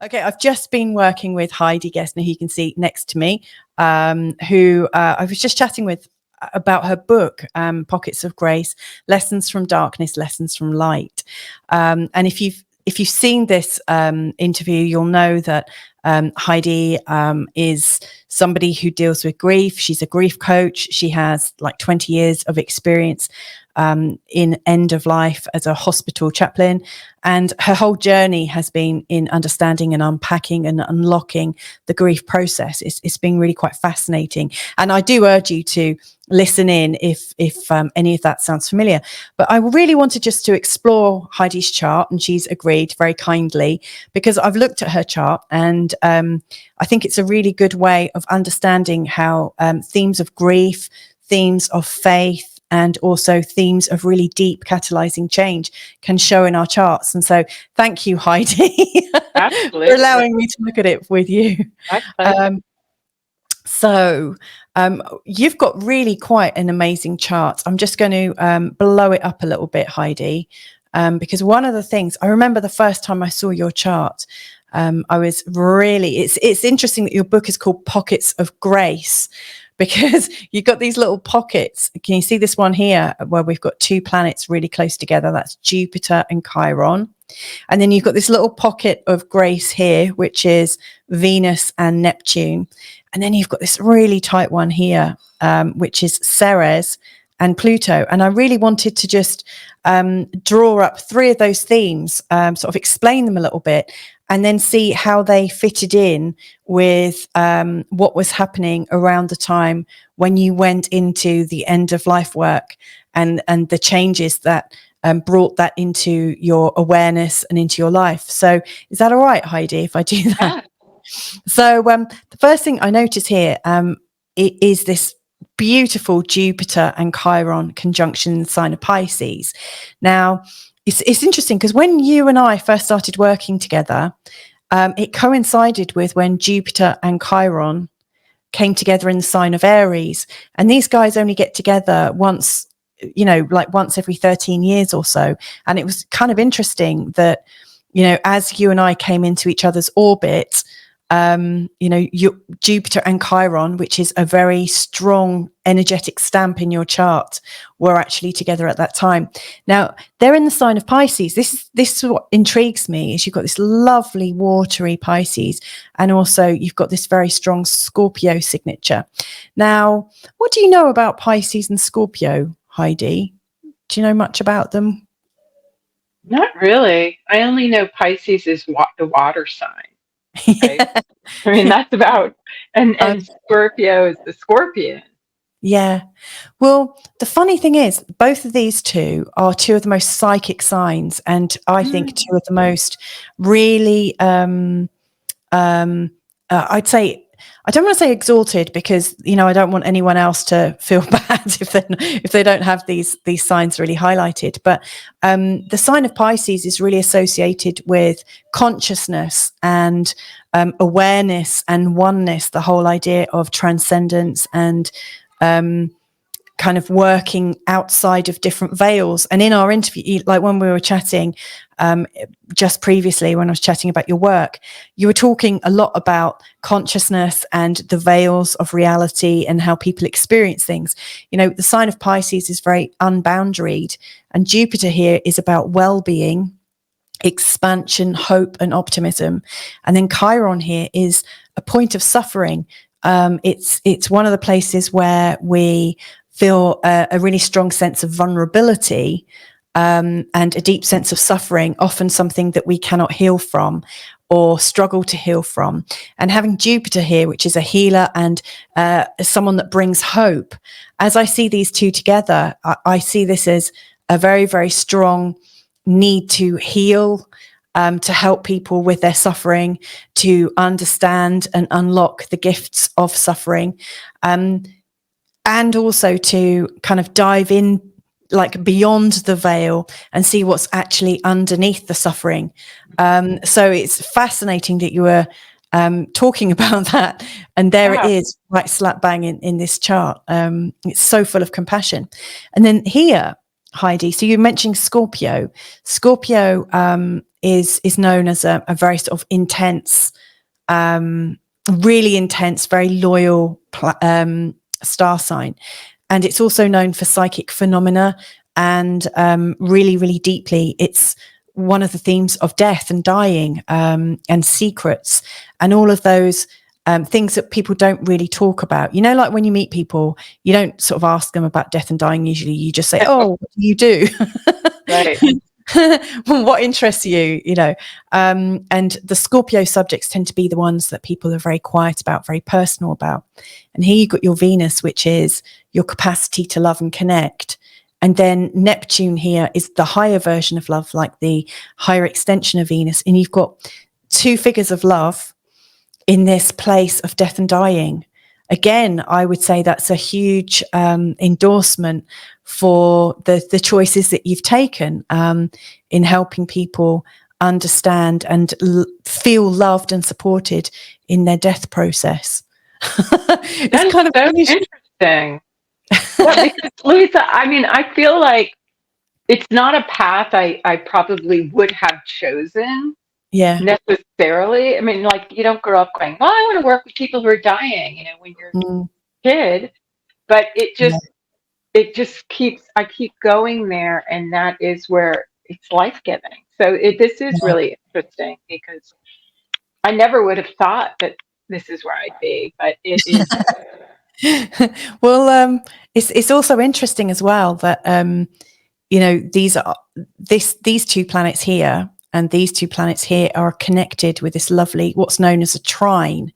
Okay, I've just been working with Heidi Gessner, who you can see next to me, who I was just chatting with about her book, Pockets of Grace, Lessons from Darkness, Lessons from Light. And if you've seen this interview, you'll know that Heidi is somebody who deals with grief. She's a grief coach. She has like 20 years of experience in end of life as a hospital chaplain. And her whole journey has been in understanding and unpacking and unlocking the grief process. It's been really quite fascinating. And I do urge you to listen in if any of that sounds familiar. But I really wanted just to explore Heidi's chart, and she's agreed very kindly, because I've looked at her chart, and I think it's a really good way of understanding how themes of grief, themes of faith, and also themes of really deep catalyzing change can show in our charts. And so thank you, Heidi, for allowing me to look at it with you. So you've got really quite an amazing chart. I'm just going to blow it up a little bit, Heidi, because one of the things I remember the first time I saw your chart, I was really, it's interesting that your book is called Pockets of Grace, because you've got these little pockets. Can you see this one here where we've got two planets really close together? That's Jupiter and Chiron. And then you've got this little pocket of grace here, which is Venus and Neptune. And then you've got this really tight one here, which is Ceres and Pluto. And I really wanted to just draw up three of those themes, sort of explain them a little bit, and then see how they fitted in with what was happening around the time when you went into the end of life work, and the changes that brought that into your awareness and into your life. So is that all right, Heidi, if I do that? Yeah. So the first thing I notice here is this beautiful Jupiter and Chiron conjunction in the sign of Pisces. Now, it's interesting because when you and I first started working together, it coincided with when Jupiter and Chiron came together in the sign of Aries. And these guys only get together once, like once every 13 years or so. And it was kind of interesting that, as you and I came into each other's orbit, Jupiter and Chiron, which is a very strong energetic stamp in your chart, were actually together at that time. Now they're in the sign of Pisces. This is what intrigues me, is you've got this lovely watery Pisces, and also you've got this very strong Scorpio signature. Now, what do you know about Pisces and Scorpio, Heidi? Do you know much about them? Not really. I only know Pisces is the water sign. Right? I mean, that's about, and Scorpio is the scorpion. Yeah. Well, the funny thing is, both of these two are two of the most psychic signs, and I think two of the most really, I'd say, I don't want to say exalted, because I don't want anyone else to feel bad if they don't have these signs really highlighted. But the sign of Pisces is really associated with consciousness and awareness and oneness. The whole idea of transcendence and kind of working outside of different veils. And in our interview, like when we were chatting just previously, when I was chatting about your work, you were talking a lot about consciousness and the veils of reality and how people experience things. The sign of Pisces is very unboundaried, and Jupiter here is about well-being, expansion, hope, and optimism. And then Chiron here is a point of suffering. It's one of the places where we feel a really strong sense of vulnerability and a deep sense of suffering, often something that we cannot heal from or struggle to heal from. And having Jupiter here, which is a healer and someone that brings hope, as I see these two together, I see this as a very, very strong need to heal, to help people with their suffering, to understand and unlock the gifts of suffering, and also to kind of dive in, like beyond the veil, and see what's actually underneath the suffering. So it's fascinating that you were talking about that, and there it is, right slap bang in this chart. It's so full of compassion. And then here, Heidi, so you mentioned Scorpio. Scorpio is known as a very sort of intense, really intense, very loyal star sign. And it's also known for psychic phenomena, and really, really deeply, it's one of the themes of death and dying, and secrets, and all of those things that people don't really talk about. You know, like when you meet people, you don't sort of ask them about death and dying. Usually you just say, oh, what do you do? Right. What interests you, you know? And the Scorpio subjects tend to be the ones that people are very quiet about, very personal about. And here you've got your Venus, which is your capacity to love and connect. And then Neptune here is the higher version of love, like the higher extension of Venus. And you've got two figures of love in this place of death and dying. Again, I would say that's a huge endorsement for the choices that you've taken in helping people understand and feel loved and supported in their death process. That's kind of so interesting. Well, because, Louisa, I mean, I feel like it's not a path I probably would have chosen. Yeah. Necessarily. I mean, like, you don't grow up going, well, I want to work with people who are dying, you know, when you're a kid. But it just I keep going there, and that is where it's life-giving. So this is really interesting, because I never would have thought that this is where I'd be, but it is. Well, it's also interesting as well that you know, these two planets here and these two planets here are connected with this lovely, what's known as a trine.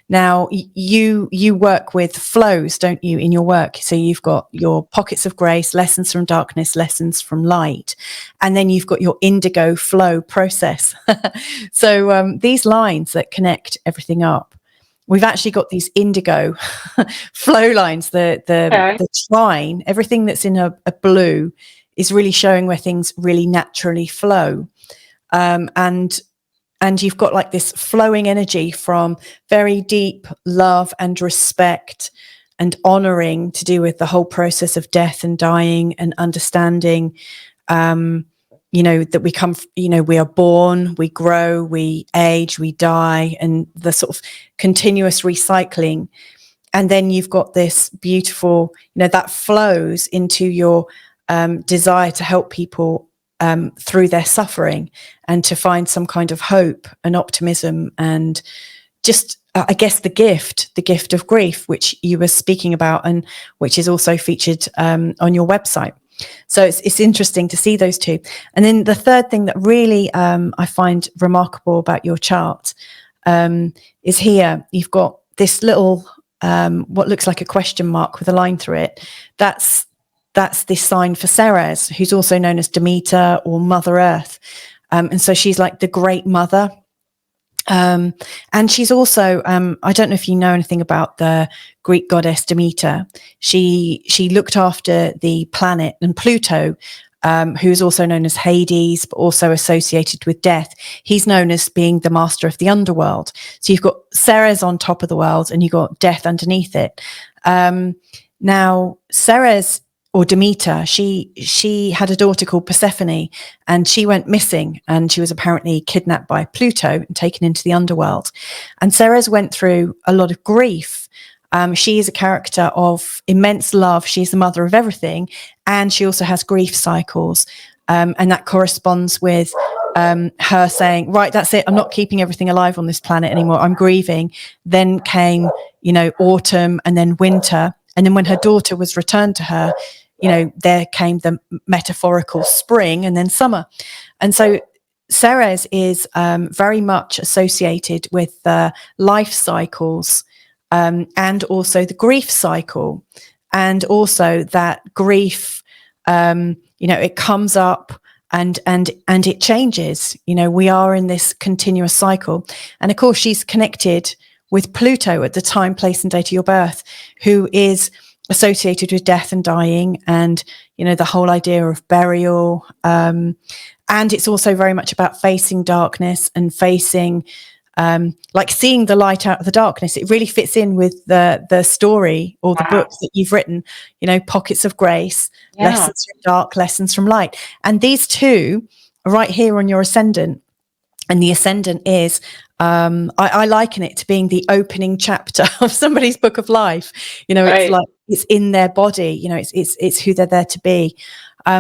Now, you work with flows, don't you, in your work? So you've got your pockets of grace, lessons from darkness, lessons from light, and then you've got your indigo flow process. So these lines that connect everything up, we've actually got these indigo flow lines, the trine, everything that's in a blue is really showing where things really naturally flow. And you've got like this flowing energy from very deep love and respect and honoring to do with the whole process of death and dying and understanding, you know, that we come, you know, we are born, we grow, we age, we die, and the sort of continuous recycling. And then you've got this beautiful, you know, that flows into your desire to help people through their suffering and to find some kind of hope and optimism and just, I guess, the gift of grief, which you were speaking about and which is also featured on your website. So it's interesting to see those two. And then the third thing that really I find remarkable about your chart is here. You've got this little, what looks like a question mark with a line through it. That's this sign for Ceres, who's also known as Demeter or Mother Earth. And so she's like the great mother. And she's also, I don't know if you know anything about the Greek goddess Demeter. She looked after the planet and Pluto, who's also known as Hades, but also associated with death. He's known as being the master of the underworld. So you've got Ceres on top of the world and you've got death underneath it. Now, Ceres, or Demeter, she had a daughter called Persephone, and she went missing, and she was apparently kidnapped by Pluto and taken into the underworld. And Ceres went through a lot of grief. She is a character of immense love. She's the mother of everything, and she also has grief cycles, and that corresponds with her saying, right, that's it, I'm not keeping everything alive on this planet anymore, I'm grieving. Then came, you know, autumn and then winter, and then when her daughter was returned to her, you know, there came the metaphorical spring and then summer. And so Ceres is very much associated with life cycles, and also the grief cycle, and also that grief, you know, it comes up and it changes. You know, we are in this continuous cycle. And of course, she's connected with Pluto at the time, place and date of your birth, who is associated with death and dying, and, you know, the whole idea of burial. And it's also very much about facing darkness and facing, like seeing the light out of the darkness. It really fits in with the story or the books that you've written, you know, Pockets of Grace, Lessons from Dark, Lessons from Light. And these two are right here on your ascendant. And the ascendant is, I liken it to being the opening chapter of somebody's book of life. You know, it's like it's in their body. You know, it's who they're there to be.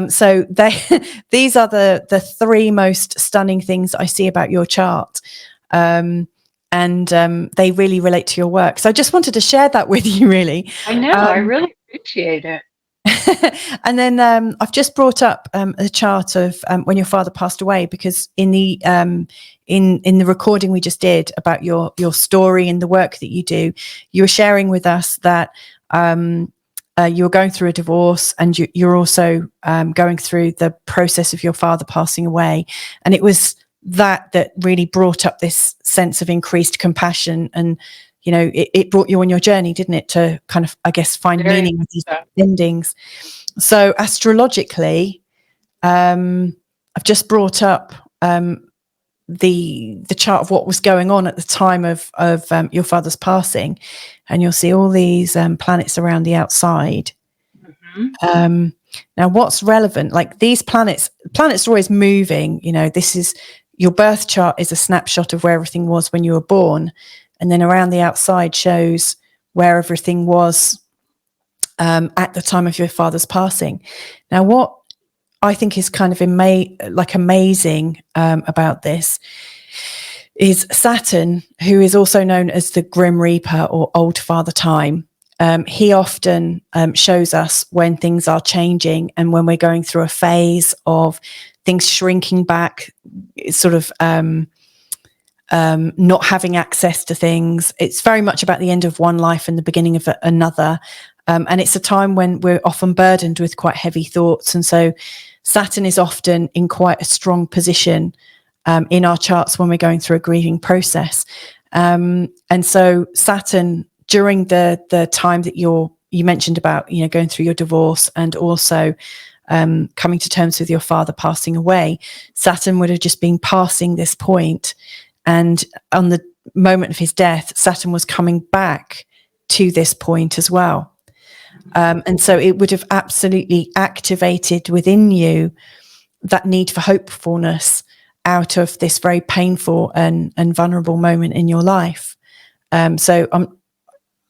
So these are the three most stunning things I see about your chart, and they really relate to your work. So I just wanted to share that with you. Really, I know. I really appreciate it. And then I've just brought up a chart of when your father passed away, because in the in the recording we just did about your story and the work that you do, you were sharing with us that you were going through a divorce, and you're also going through the process of your father passing away, and it was that really brought up this sense of increased compassion. And you know, it brought you on your journey, didn't it, to kind of, I guess, find meaning with these endings. So astrologically, I've just brought up the chart of what was going on at the time of your father's passing, and you'll see all these planets around the outside. Mm-hmm. Now, what's relevant? Like these planets are always moving. You know, this is your birth chart is a snapshot of where everything was when you were born. And then around the outside shows where everything was at the time of your father's passing. Now, what I think is kind of amazing about this is Saturn, who is also known as the Grim Reaper or Old Father Time. He often shows us when things are changing and when we're going through a phase of things shrinking back, sort of not having access to things. It's very much about the end of one life and the beginning of another. And it's a time when we're often burdened with quite heavy thoughts. And so Saturn is often in quite a strong position in our charts when we're going through a grieving process. And so Saturn, during the time that you mentioned about, you know, going through your divorce and also coming to terms with your father passing away, Saturn would have just been passing this point. And on the moment of his death, Saturn was coming back to this point as well. And so it would have absolutely activated within you that need for hopefulness out of this very painful and vulnerable moment in your life. So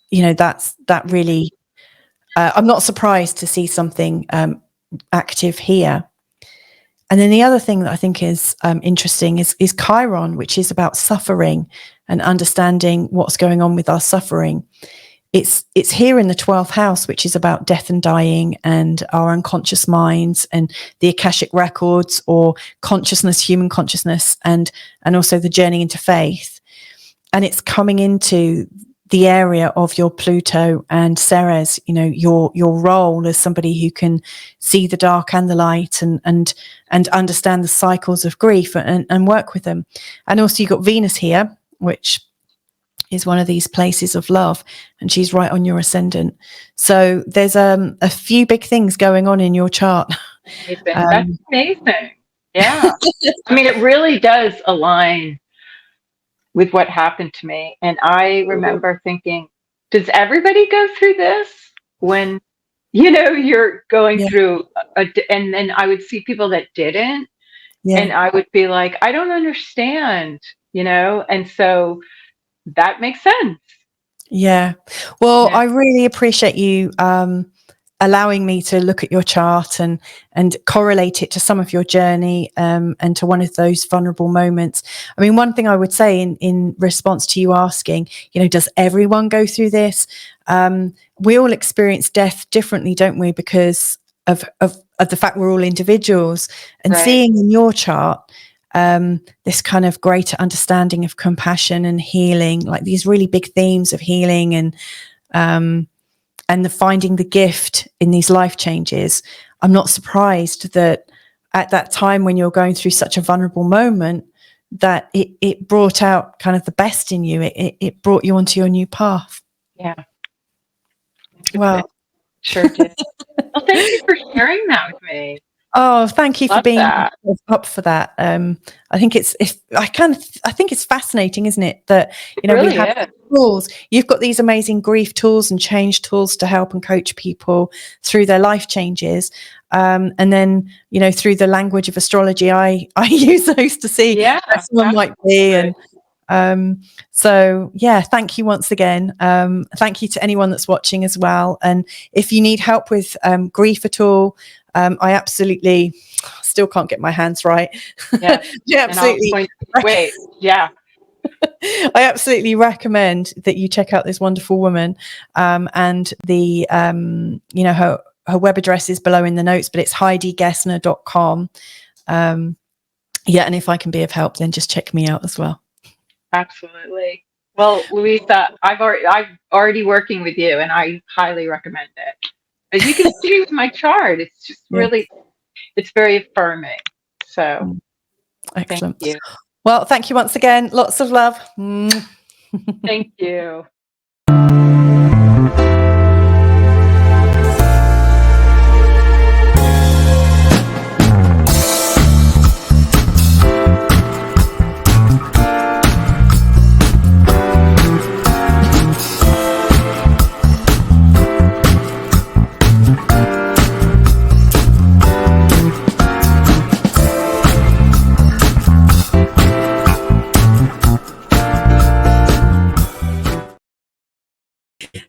you know, that really, I'm not surprised to see something active here. And then the other thing that I think is interesting is Chiron, which is about suffering and understanding what's going on with our suffering. It's here in the 12th house, which is about death and dying and our unconscious minds and the Akashic records or consciousness, human consciousness, and also the journey into faith. And it's coming into the area of your Pluto and Ceres, you know, your role as somebody who can see the dark and the light and understand the cycles of grief and work with them. And also you've got Venus here, which is one of these places of love, and she's right on your ascendant. So there's a few big things going on in your chart. That's amazing. Yeah. I mean, it really does align with what happened to me. And I remember thinking, does everybody go through this when, you know, you're going through and then I would see people that didn't, and I would be like, I don't understand, you know? And so that makes sense. Yeah. Well, I really appreciate you allowing me to look at your chart and correlate it to some of your journey and to one of those vulnerable moments. I mean, one thing I would say in response to you asking, you know, does everyone go through this? We all experience death differently, don't we? Because of the fact we're all individuals. And seeing in your chart this kind of greater understanding of compassion and healing, like these really big themes of healing and the finding the gift in these life changes, I'm not surprised that at that time when you're going through such a vulnerable moment, that it brought out kind of the best in you. It brought you onto your new path. Yeah. Well, sure did. Well, thank you for sharing that with me. Oh, thank you for Love being that. up for that. I think I think it's fascinating, isn't it? That, It we really have is. tools. You've got these amazing grief tools and change tools to help and coach people through their life changes. And then, through the language of astrology, I use those to see Yeah, where someone might be. absolutely. And so, yeah, thank you once again. Thank you to anyone that's watching as well. And if you need help with grief at all, I absolutely still can't get my hands right. Yes. Yeah, And I'll absolutely. point, wait, yeah, I absolutely recommend that you check out this wonderful woman, and the her web address is below in the notes, but it's HeidiGessner.com. Yeah, and if I can be of help, then just check me out as well. absolutely. Well, Louisa, I'm already working with you, and I highly recommend it. As you can see with my chart, it's just Yeah, really, it's very affirming. So thank excellent. you. Well, thank you once again. Lots of love. Thank you.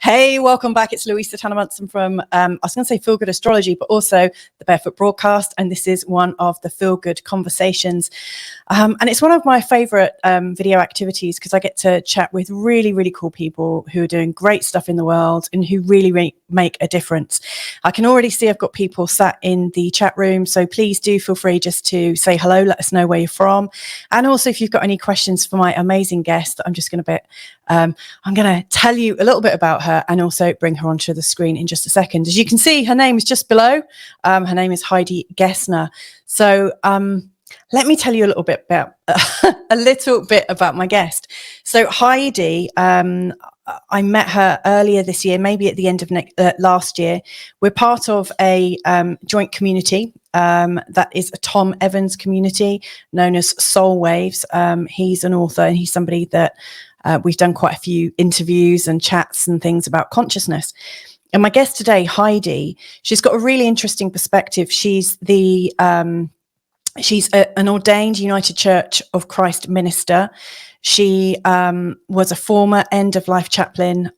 Hey, welcome back. It's Louisa Munson from, I was going to say Feel Good Astrology, but also the Barefoot Broadcast. And this is one of the Feel Good conversations. And it's one of my favorite video activities because I get to chat with really, really cool people who are doing great stuff in the world and who really make a difference. I can already see I've got people sat in the chat room. So please do feel free just to say hello, let us know where you're from. And also if you've got any questions for my amazing guest, I'm just going to tell you a little bit about her and also bring her onto the screen in just a second. As you can see, her name is just below. Her name is Heidi Gessner. So let me tell you a little bit about my guest. So Heidi, I met her earlier this year, maybe at the end of last year. We're part of a joint community that is a Tom Evans community known as Soul Waves. He's an author and he's somebody that we've done quite a few interviews and chats and things about consciousness. And my guest today, Heidi, she's got a really interesting perspective. She's an ordained United Church of Christ minister. She was a former end-of-life chaplain,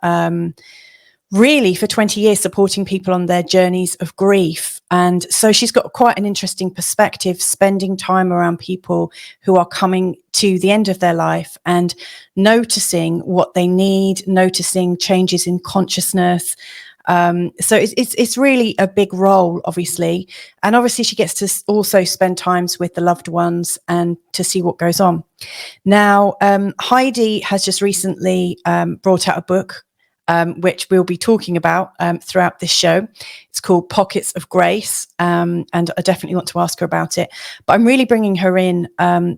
really for 20 years supporting people on their journeys of grief. And so she's got quite an interesting perspective, spending time around people who are coming to the end of their life and noticing what they need, noticing changes in consciousness. So it's really a big role, obviously. And obviously she gets to also spend times with the loved ones and to see what goes on. Now, Heidi has just recently brought out a book, which we'll be talking about throughout this show. It's called Pockets of Grace, and I definitely want to ask her about it. But I'm really bringing her in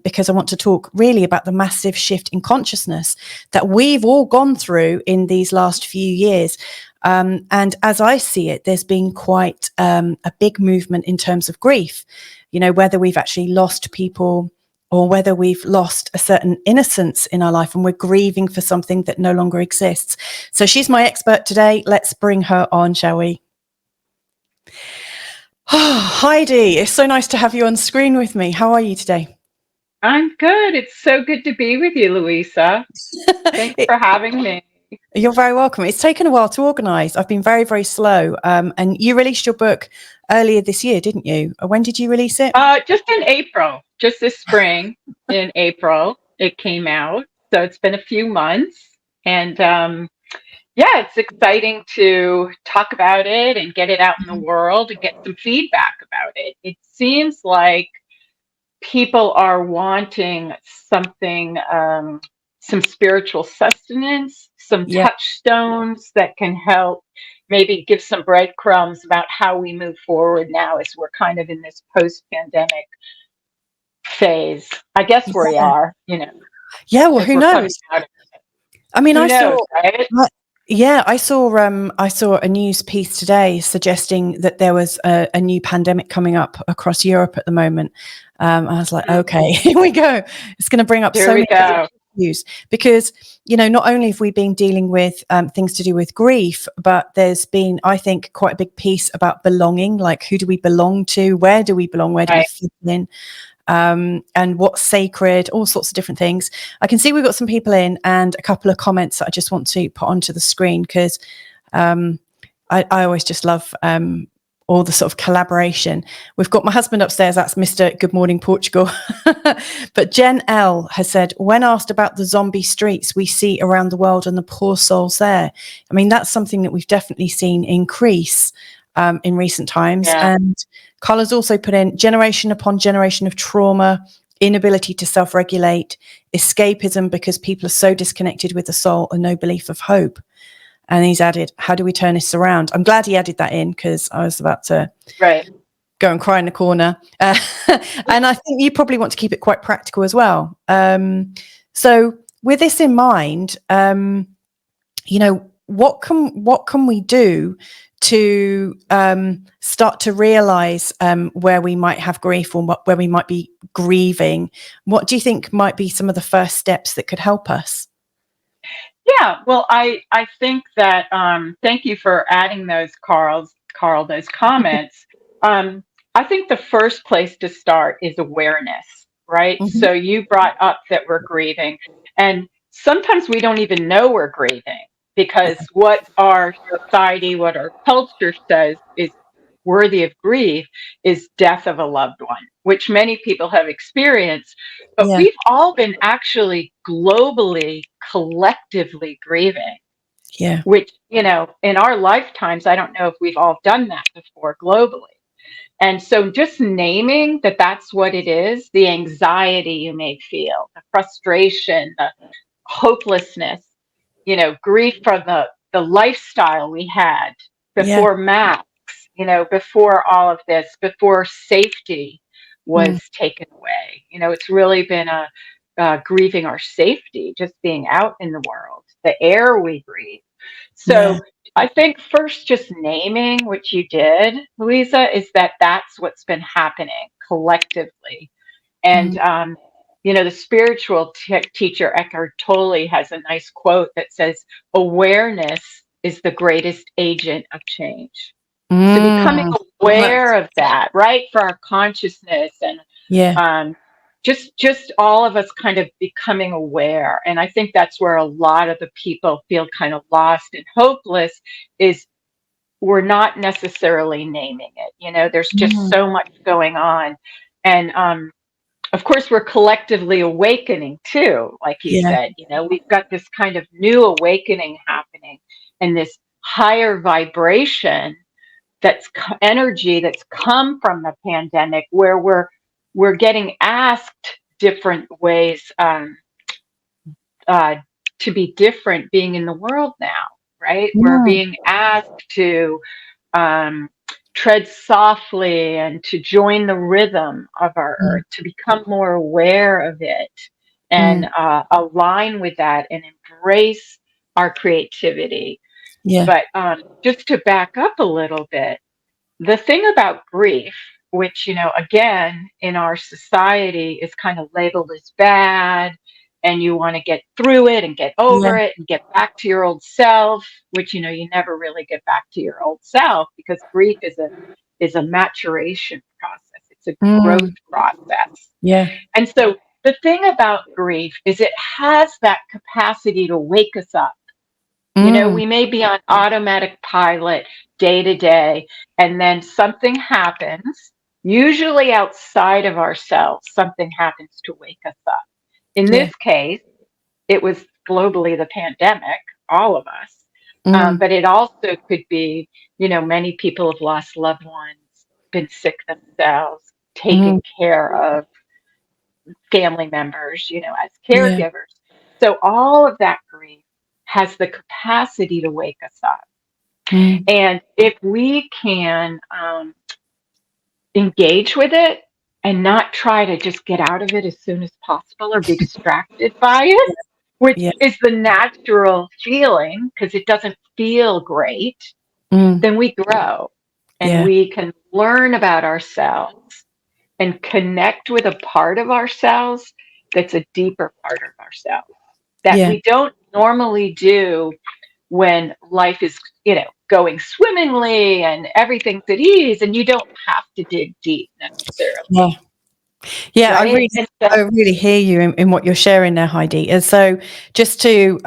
because I want to talk really about the massive shift in consciousness that we've all gone through in these last few years. And as I see it, there's been quite a big movement in terms of grief, whether we've actually lost people or whether we've lost a certain innocence in our life and we're grieving for something that no longer exists. So she's my expert today. Let's bring her on, shall we? Oh, Heidi, it's so nice to have you on screen with me. How are you today? I'm good. It's so good to be with you, Louisa. Thanks for having me. You're very welcome. It's taken a while to organise. I've been very, very slow. And you released your book earlier this year, didn't you? When did you release it? Just in April, just this spring in April, it came out. So it's been a few months. And yeah, it's exciting to talk about it and get it out in the world and get some feedback about it. It seems like people are wanting something, some spiritual sustenance, some touchstones that can help maybe give some breadcrumbs about how we move forward now as we're kind of in this post-pandemic phase. I guess we are, Yeah, well, who knows? I mean, who knows, right? Yeah, I saw a news piece today suggesting that there was a new pandemic coming up across Europe at the moment. I was like, okay, here we go. It's going to bring up Here so we many go. issues because, not only have we been dealing with things to do with grief, but there's been, I think, quite a big piece about belonging. Like, who do we belong to? Where do we belong? Where do we Right. fit in? And what's sacred, all sorts of different things. I can see we've got some people in and a couple of comments that I just want to put onto the screen because I always just love all the sort of collaboration. We've got my husband upstairs, that's Mr. Good Morning Portugal. But Jen L has said, when asked about the zombie streets we see around the world and the poor souls there, I mean, that's something that we've definitely seen increase in recent times. Yeah. And Carla's also put in generation upon generation of trauma, inability to self-regulate, escapism because people are so disconnected with the soul and no belief of hope. And he's added, how do we turn this around? I'm glad he added that in because I was about to go and cry in the corner. And I think you probably want to keep it quite practical as well. So with this in mind, what can we do to start to realize where we might have grief or where we might be grieving? What do you think might be some of the first steps that could help us? Yeah, well, I think that thank you for adding those, Carl, those comments. I think the first place to start is awareness, right? Mm-hmm. So you brought up that we're grieving, and sometimes we don't even know we're grieving because what our society, what our culture says is worthy of grief is death of a loved one, which many people have experienced. But Yeah. we've all been actually globally, collectively grieving, Yeah. which, in our lifetimes, I don't know if we've all done that before globally. And so just naming that that's what it is, the anxiety you may feel, the frustration, the hopelessness, grief from the lifestyle we had Yeah. before masks, before all of this, before safety was taken away. It's really been grieving our safety, just being out in the world, the air we breathe. Yeah. So I think first, just naming what you did, Louisa, is that's what's been happening collectively. And, the spiritual teacher Eckhart Tolle has a nice quote that says, awareness is the greatest agent of change. So becoming aware of that, right? For our consciousness and Yeah. just all of us kind of becoming aware. And I think that's where a lot of the people feel kind of lost and hopeless is we're not necessarily naming it. There's just so much going on. And of course, we're collectively awakening too, like you Yeah. said. We've got this kind of new awakening happening and this higher vibration that's energy that's come from the pandemic where we're getting asked different ways to be different being in the world now, right? We're being asked to tread softly and to join the rhythm of our earth, to become more aware of it and align with that and embrace our creativity. Yeah. But just to back up a little bit, the thing about grief, which, again, in our society is kind of labeled as bad, and you want to get through it and get Yeah. over it and get back to your old self, which, you never really get back to your old self because grief is a maturation process. It's a growth process. Yeah. And so the thing about grief is it has that capacity to wake us up. We may be on automatic pilot day to day, and then something happens, usually outside of ourselves, something happens to wake us up. In Yeah. this case, it was globally the pandemic, all of us. But it also could be, many people have lost loved ones, been sick themselves, taken care of family members, as Yeah. caregivers. So all of that grief has the capacity to wake us up. And if we can engage with it and not try to just get out of it as soon as possible or be distracted by it, which Yeah. is the natural feeling because it doesn't feel great, then we grow and Yeah. we can learn about ourselves and connect with a part of ourselves that's a deeper part of ourselves that Yeah. we don't normally do when life is, going swimmingly and everything's at ease and you don't have to dig deep necessarily. Yeah. Yeah, Right? I really hear you in what you're sharing there, Heidi. And so just to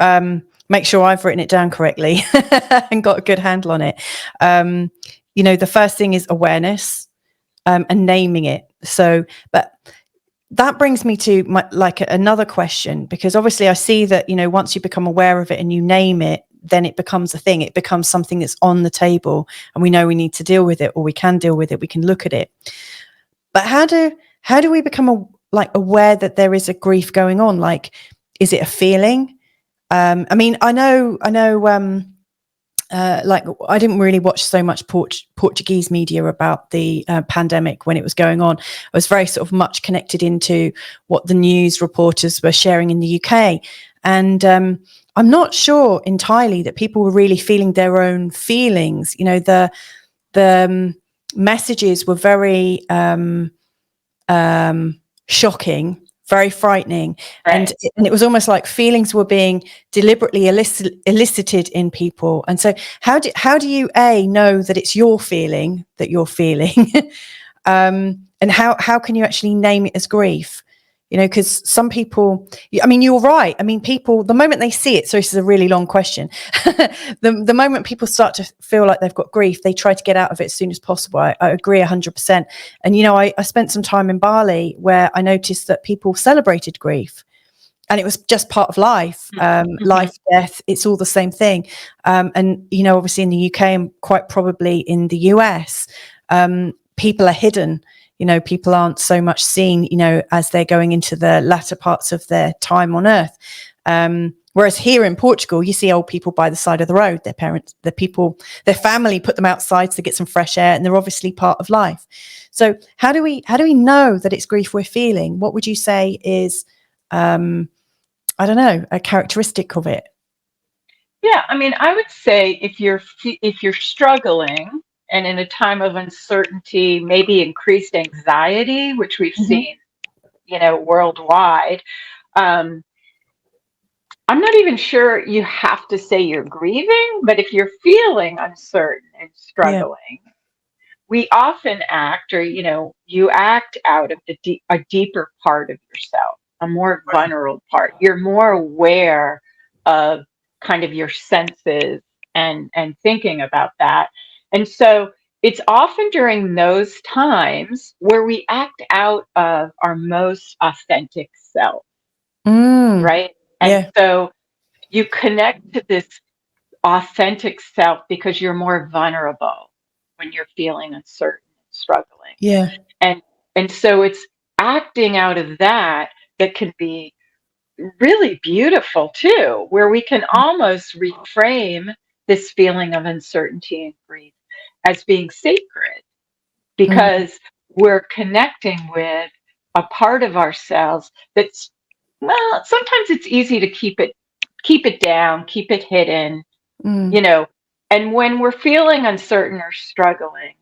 make sure I've written it down correctly and got a good handle on it, the first thing is awareness and naming it. So, but that brings me to another question, because obviously I see that, once you become aware of it and you name it, then it becomes a thing. It becomes something that's on the table and we know we need to deal with it, or we can deal with it. We can look at it. But how do we become aware that there is a grief going on? Like, is it a feeling? I mean, I know. I didn't really watch so much Portuguese media about the pandemic when it was going on. I was very sort of much connected into what the news reporters were sharing in the UK, and I'm not sure entirely that people were really feeling their own feelings. The messages were very shocking, very frightening, Right. and it was almost like feelings were being deliberately elicited in people. And so, how do you know that it's your feeling that you're feeling, and how can you actually name it as grief? Because some people, I mean, you're right. I mean, people, the moment they see it, so this is a really long question. The moment people start to feel like they've got grief, they try to get out of it as soon as possible. I agree 100%. And, I spent some time in Bali where I noticed that people celebrated grief. And it was just part of life, life, death. It's all the same thing. And, obviously in the UK and quite probably in the US, people are hidden. People aren't so much seen, as they're going into the latter parts of their time on earth. Whereas here in Portugal, you see old people by the side of the road. Their parents, their family put them outside to get some fresh air, and they're obviously part of life. So how do we know that it's grief we're feeling? What would you say is, I don't know, a characteristic of it? Yeah, I mean, I would say if you're struggling and in a time of uncertainty, maybe increased anxiety, which we've seen, worldwide. I'm not even sure you have to say you're grieving, but if you're feeling uncertain and Yeah. struggling, we often act, or you act out of a deeper part of yourself, a more vulnerable part. You're more aware of kind of your senses and thinking about that. And so it's often during those times where we act out of our most authentic self, right? And Yeah. so you connect to this authentic self because you're more vulnerable when you're feeling uncertain and struggling. Yeah. And so it's acting out of that can be really beautiful too, where we can almost reframe this feeling of uncertainty and grief as being sacred, because we're connecting with a part of ourselves that's, well, sometimes it's easy to keep it down, keep it hidden, and when we're feeling uncertain or struggling,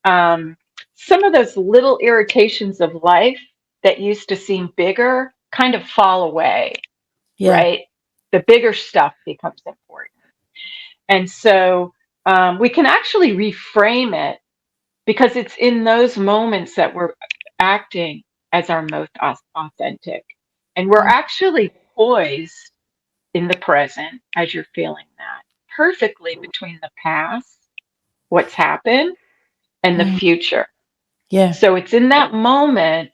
some of those little irritations of life that used to seem bigger kind of fall away, Yeah. right? The bigger stuff becomes important. And so we can actually reframe it, because it's in those moments that we're acting as our most authentic. And we're actually poised in the present as you're feeling that, perfectly between the past, what's happened, and the future. Yeah. So it's in that moment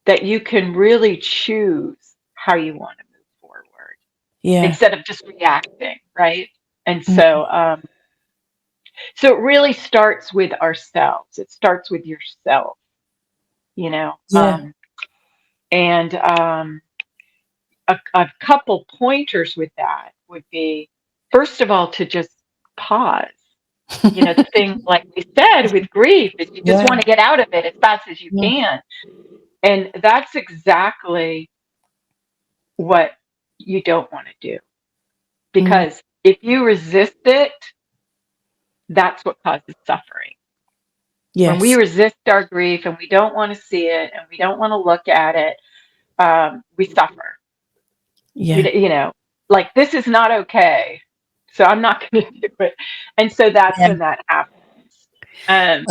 that you can really choose how you want to move forward Yeah. instead of just reacting, right? And so it really starts with ourselves. It starts with yourself, you know. Yeah. And a couple pointers with that would be, first of all, to just pause. The thing, like we said, with grief is you just Yeah. want to get out of it as fast as you Yeah. can. And that's exactly what you don't want to do. Because if you resist it, that's what causes suffering. Yes. When we resist our grief and we don't want to see it and we don't want to look at it, we suffer. Yeah. You know, like, this is not okay, so I'm not going to do it. And so that's when that happens.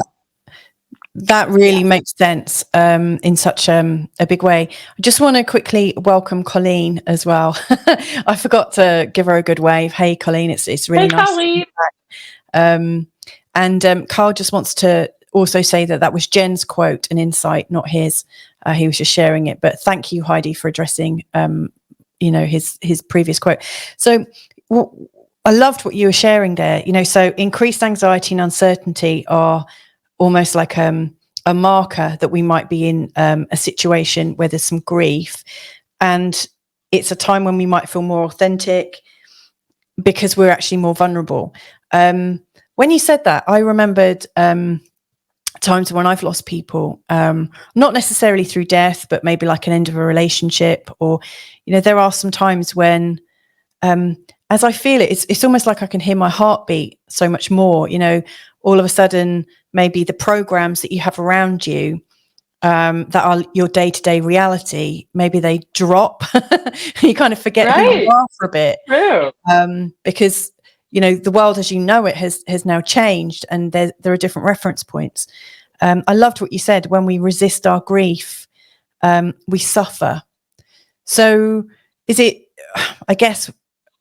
That really makes sense in such a big way. I just want to quickly welcome Colleen as well. I forgot to give her a good wave. Hey, Colleen, it's really nice to be back. And Carl just wants to also say that was Jen's quote, an insight, not his. He was just sharing it. But thank you, Heidi, for addressing his previous quote. So I loved what you were sharing there. So increased anxiety and uncertainty are almost like a marker that we might be in a situation where there's some grief, and it's a time when we might feel more authentic because we're actually more vulnerable. When you said that, I remembered times when I've lost people, not necessarily through death, but maybe like an end of a relationship, or there are some times when as I feel it, it's almost like I can hear my heartbeat so much more. All of a sudden, maybe the programs that you have around you that are your day-to-day reality, maybe they drop. You kind of forget who you are for a bit. True. Because the world as you know it has now changed, and there are different reference points. I loved what you said. When we resist our grief, we suffer. So is it, I guess,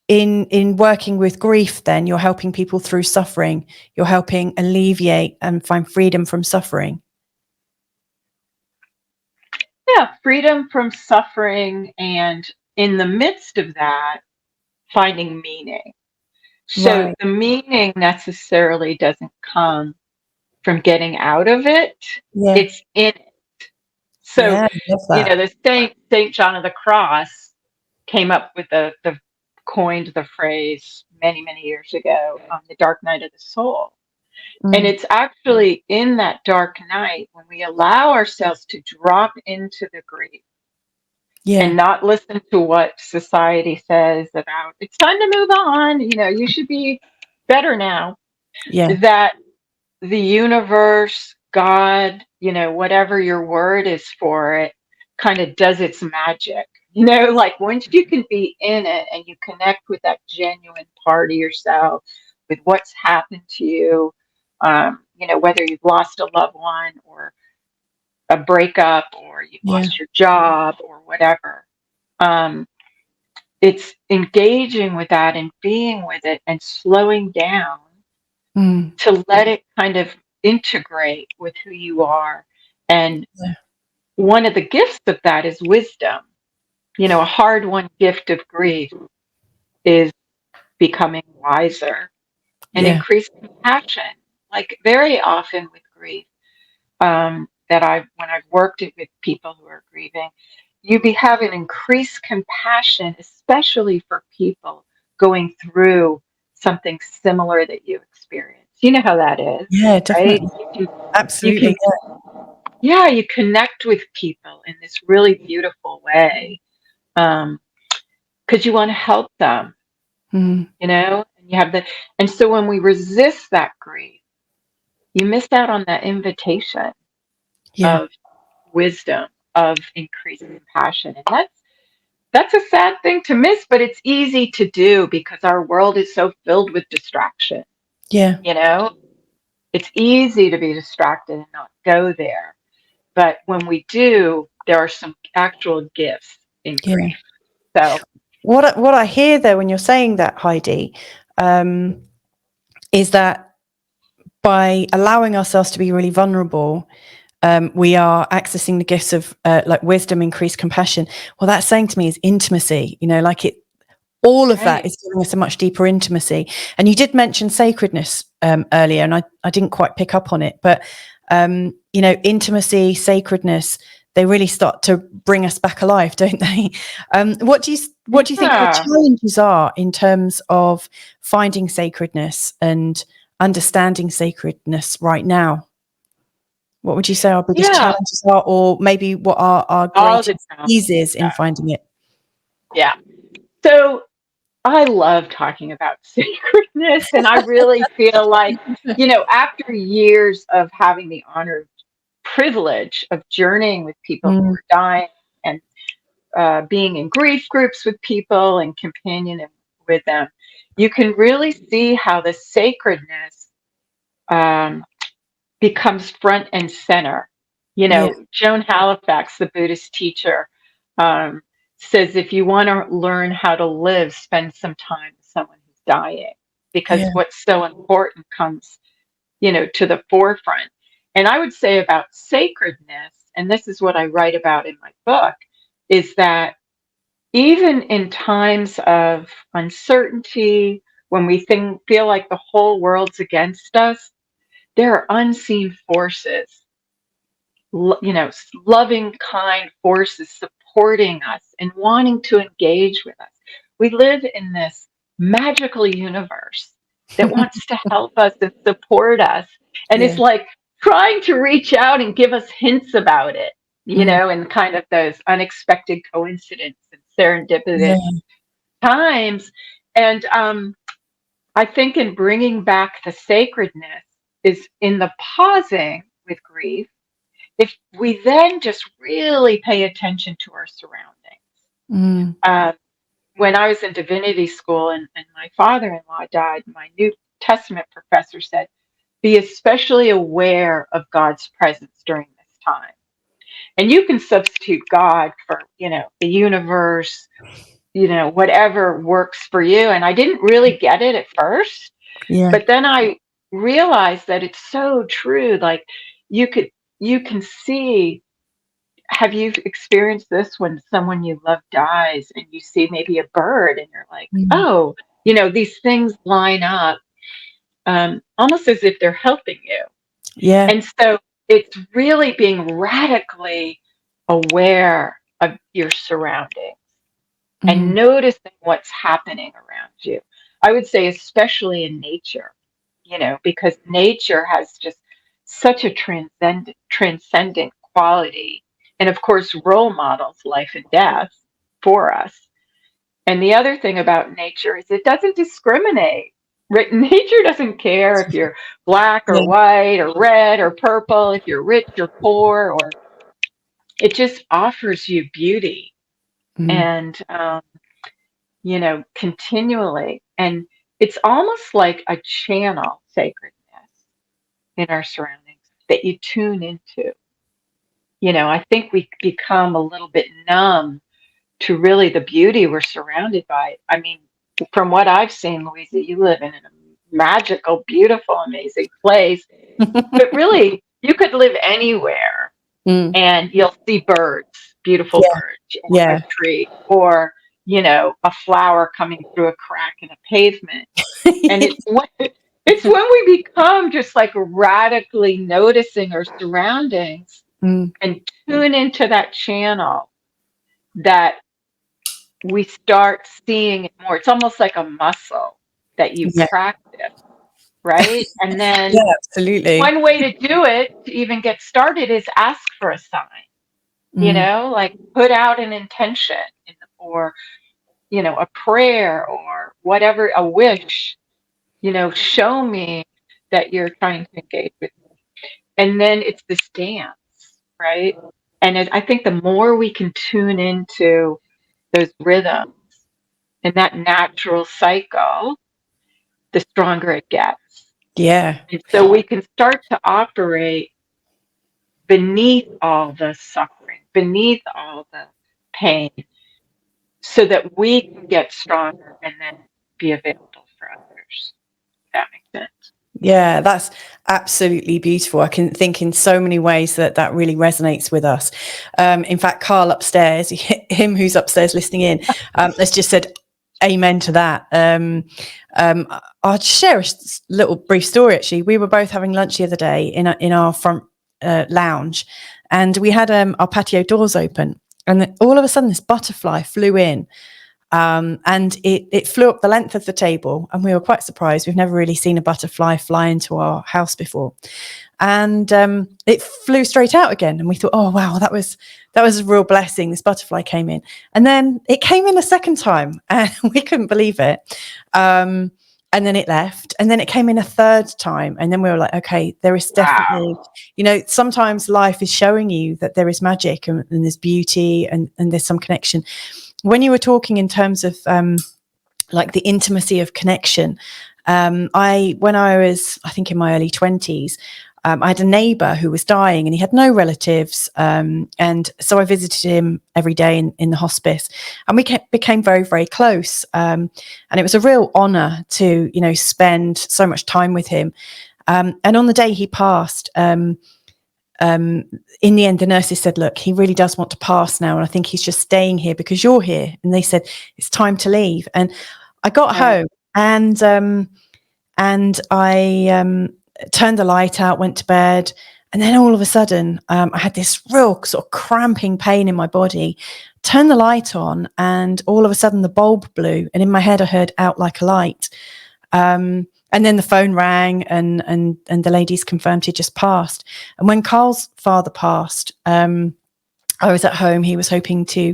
in working with grief, then you're helping people through suffering, you're helping alleviate and find freedom from suffering? Yeah, freedom from suffering, and in the midst of that, finding meaning. So the meaning necessarily doesn't come from getting out of it. It's in it. So, the Saint John of the Cross came up with coined the phrase many, many years ago, the dark night of the soul. And it's actually in that dark night when we allow ourselves to drop into the grief and not listen to what society says about, it's time to move on, you should be better now. That the universe, God, whatever your word is for it, kind of does its magic. Like, once you can be in it and you connect with that genuine part of yourself, with what's happened to you, whether you've lost a loved one or a breakup, or you've lost your job or whatever, it's engaging with that and being with it and slowing down to let it kind of integrate with who you are. And one of the gifts of that is wisdom. A hard-won gift of grief is becoming wiser and increased compassion. Like, very often with grief, when I've worked with people who are grieving, you have an increased compassion, especially for people going through something similar that you experience. You know how that is. Yeah, definitely. Right? Absolutely. You connect with people in this really beautiful way, because you want to help them. And you have and so when we resist that grief, you miss out on that invitation of wisdom, of increased compassion. And that's a sad thing to miss, but it's easy to do because our world is so filled with distraction. It's easy to be distracted and not go there. But when we do, there are some actual gifts in grief. So what I hear there when you're saying that, Heidi, is that by allowing ourselves to be really vulnerable, we are accessing the gifts of like wisdom, increased compassion. What that's saying to me is intimacy. All of that is giving us a much deeper intimacy. And you did mention sacredness earlier, and I didn't quite pick up on it, but intimacy, sacredness, they really start to bring us back alive, don't they? What do you think the challenges are in terms of finding sacredness and understanding sacredness right now? What would you say our biggest challenges are, or maybe what are our greatest eases in finding it? Yeah. So I love talking about sacredness, and I really feel like, after years of having the honor, privilege of journeying with people who are dying, and being in grief groups with people and companioning with them, you can really see how the sacredness becomes front and center. Yeah. Joan Halifax, the Buddhist teacher, says if you want to learn how to live, spend some time with someone who's dying, because Yeah. what's so important comes, to the forefront. And I would say about sacredness, and this is what I write about in my book, is that even in times of uncertainty, when we feel like the whole world's against us, there are unseen forces, loving, kind forces supporting us and wanting to engage with us. We live in this magical universe that wants to help us and support us. And Yeah. it's like trying to reach out and give us hints about it, and kind of those unexpected coincidence and serendipitous times. And I think in bringing back the sacredness is in the pausing with grief. If we then just really pay attention to our surroundings. When I was in divinity school and my father-in-law died, my New Testament professor said, be especially aware of God's presence during this time. And you can substitute God for, the universe, whatever works for you. And I didn't really get it at first, but then I realized that it's so true. Like you can see, have you experienced this when someone you love dies and you see maybe a bird and you're like, oh, these things line up, almost as if they're helping you. Yeah. And so it's really being radically aware of your surroundings and noticing what's happening around you. I would say, especially in nature, because nature has just such a transcendent quality. And of course, role models life and death for us. And the other thing about nature is it doesn't discriminate. Right? Nature doesn't care if you're black or white or red or purple, if you're rich or poor, or it just offers you beauty and, continually. And it's almost like a channel, sacredness, in our surroundings that you tune into. I think we become a little bit numb to really the beauty we're surrounded by. I mean, from what I've seen, Louisa, you live in a magical, beautiful, amazing place. But really, you could live anywhere and you'll see birds, beautiful birds, or a tree, or, a flower coming through a crack in a pavement. And it's when we become just like radically noticing our surroundings and tune into that channel that we start seeing it more. It's almost like a muscle that you practice, right? And then absolutely. one way to do it, to even get started, is ask for a sign. Like put out an intention, or a prayer, or whatever, a wish. Show me that you're trying to engage with me. And then it's this dance, right? And I think the more we can tune into those rhythms and that natural cycle, the stronger it gets. Yeah. And so we can start to operate beneath all the suffering, beneath all the pain, so that we can get stronger and then be available for others. If that makes sense. Yeah, that's absolutely beautiful. I can think in so many ways that really resonates with us. In fact, Carl upstairs, him who's upstairs listening in, has just said amen to that. I'll share a little brief story. Actually, we were both having lunch the other day in our front lounge, and we had our patio doors open, and all of a sudden this butterfly flew in. And it flew up the length of the table, and we were quite surprised. We've never really seen a butterfly fly into our house before. And it flew straight out again, and we thought, oh wow, that was a real blessing. This butterfly came in, and then it came in a second time, and we couldn't believe it. And then it left, and then it came in a third time, and then we were like, okay, there is definitely, sometimes life is showing you that there is magic, and there's beauty, and there's some connection. When you were talking in terms of like the intimacy of connection, when I was, I think, in my early 20s, I had a neighbour who was dying, and he had no relatives, and so I visited him every day in the hospice, and we became very, very close, and it was a real honour to spend so much time with him, and on the day he passed, in the end, the nurses said, look, he really does want to pass now, and I think he's just staying here because you're here. And they said, it's time to leave. And I got home, and I turned the light out, went to bed, and then all of a sudden I had this real sort of cramping pain in my body. Turned the light on, and all of a sudden the bulb blew, and in my head I heard "out like a light." And then the phone rang, and the ladies confirmed he just passed. And when Carl's father passed, I was at home. He was hoping to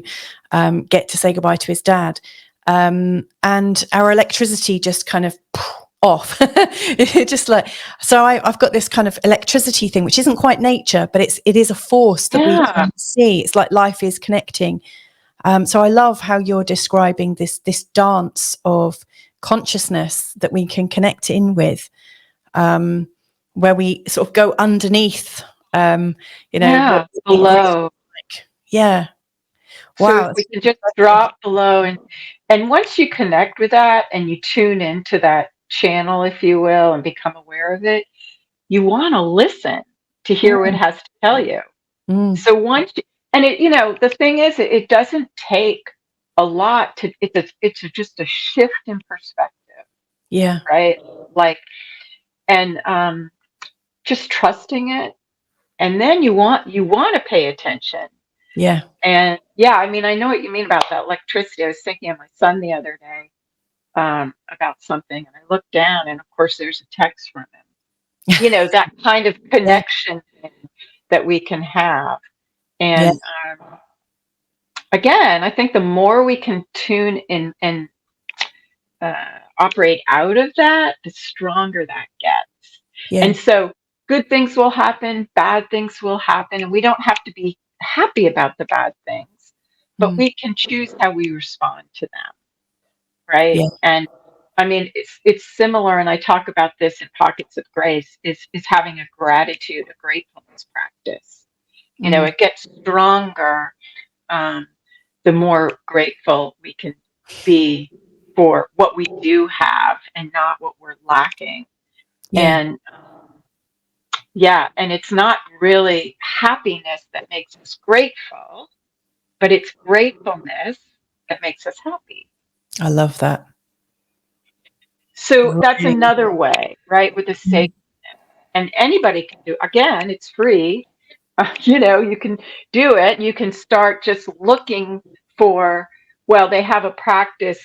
get to say goodbye to his dad, and our electricity just kind of off. It just like, so I've got this kind of electricity thing, which isn't quite nature, but it is a force that we can see. It's like life is connecting. So I love how you're describing this dance of consciousness that we can connect in with, where we sort of go underneath, below. Yeah. Wow. So we can just drop below, and once you connect with that and you tune into that channel, if you will, and become aware of it, you want to listen to hear what it has to tell you. So once the thing is, it doesn't take a lot to, it's just a shift in perspective. Yeah. Right. Like, and just trusting it. And then you want to pay attention. Yeah. And yeah, I mean, I know what you mean about that electricity. I was thinking of my son the other day about something, and I looked down, and of course there's a text from him. That kind of connection that we can have. And again, I think the more we can tune in and operate out of that, the stronger that gets. Yeah. And so good things will happen, bad things will happen, and we don't have to be happy about the bad things, but we can choose how we respond to them. Right. Yeah. And I mean, it's similar, and I talk about this in Pockets of Grace, is having a gratitude, a gratefulness practice. It gets stronger the more grateful we can be for what we do have and not what we're lacking. Yeah. And and it's not really happiness that makes us grateful, but it's gratefulness that makes us happy. I love that. So that's another way, right? With the sacredness. And anybody can do, again, it's free. You can do it. You can start just looking for, well, they have a practice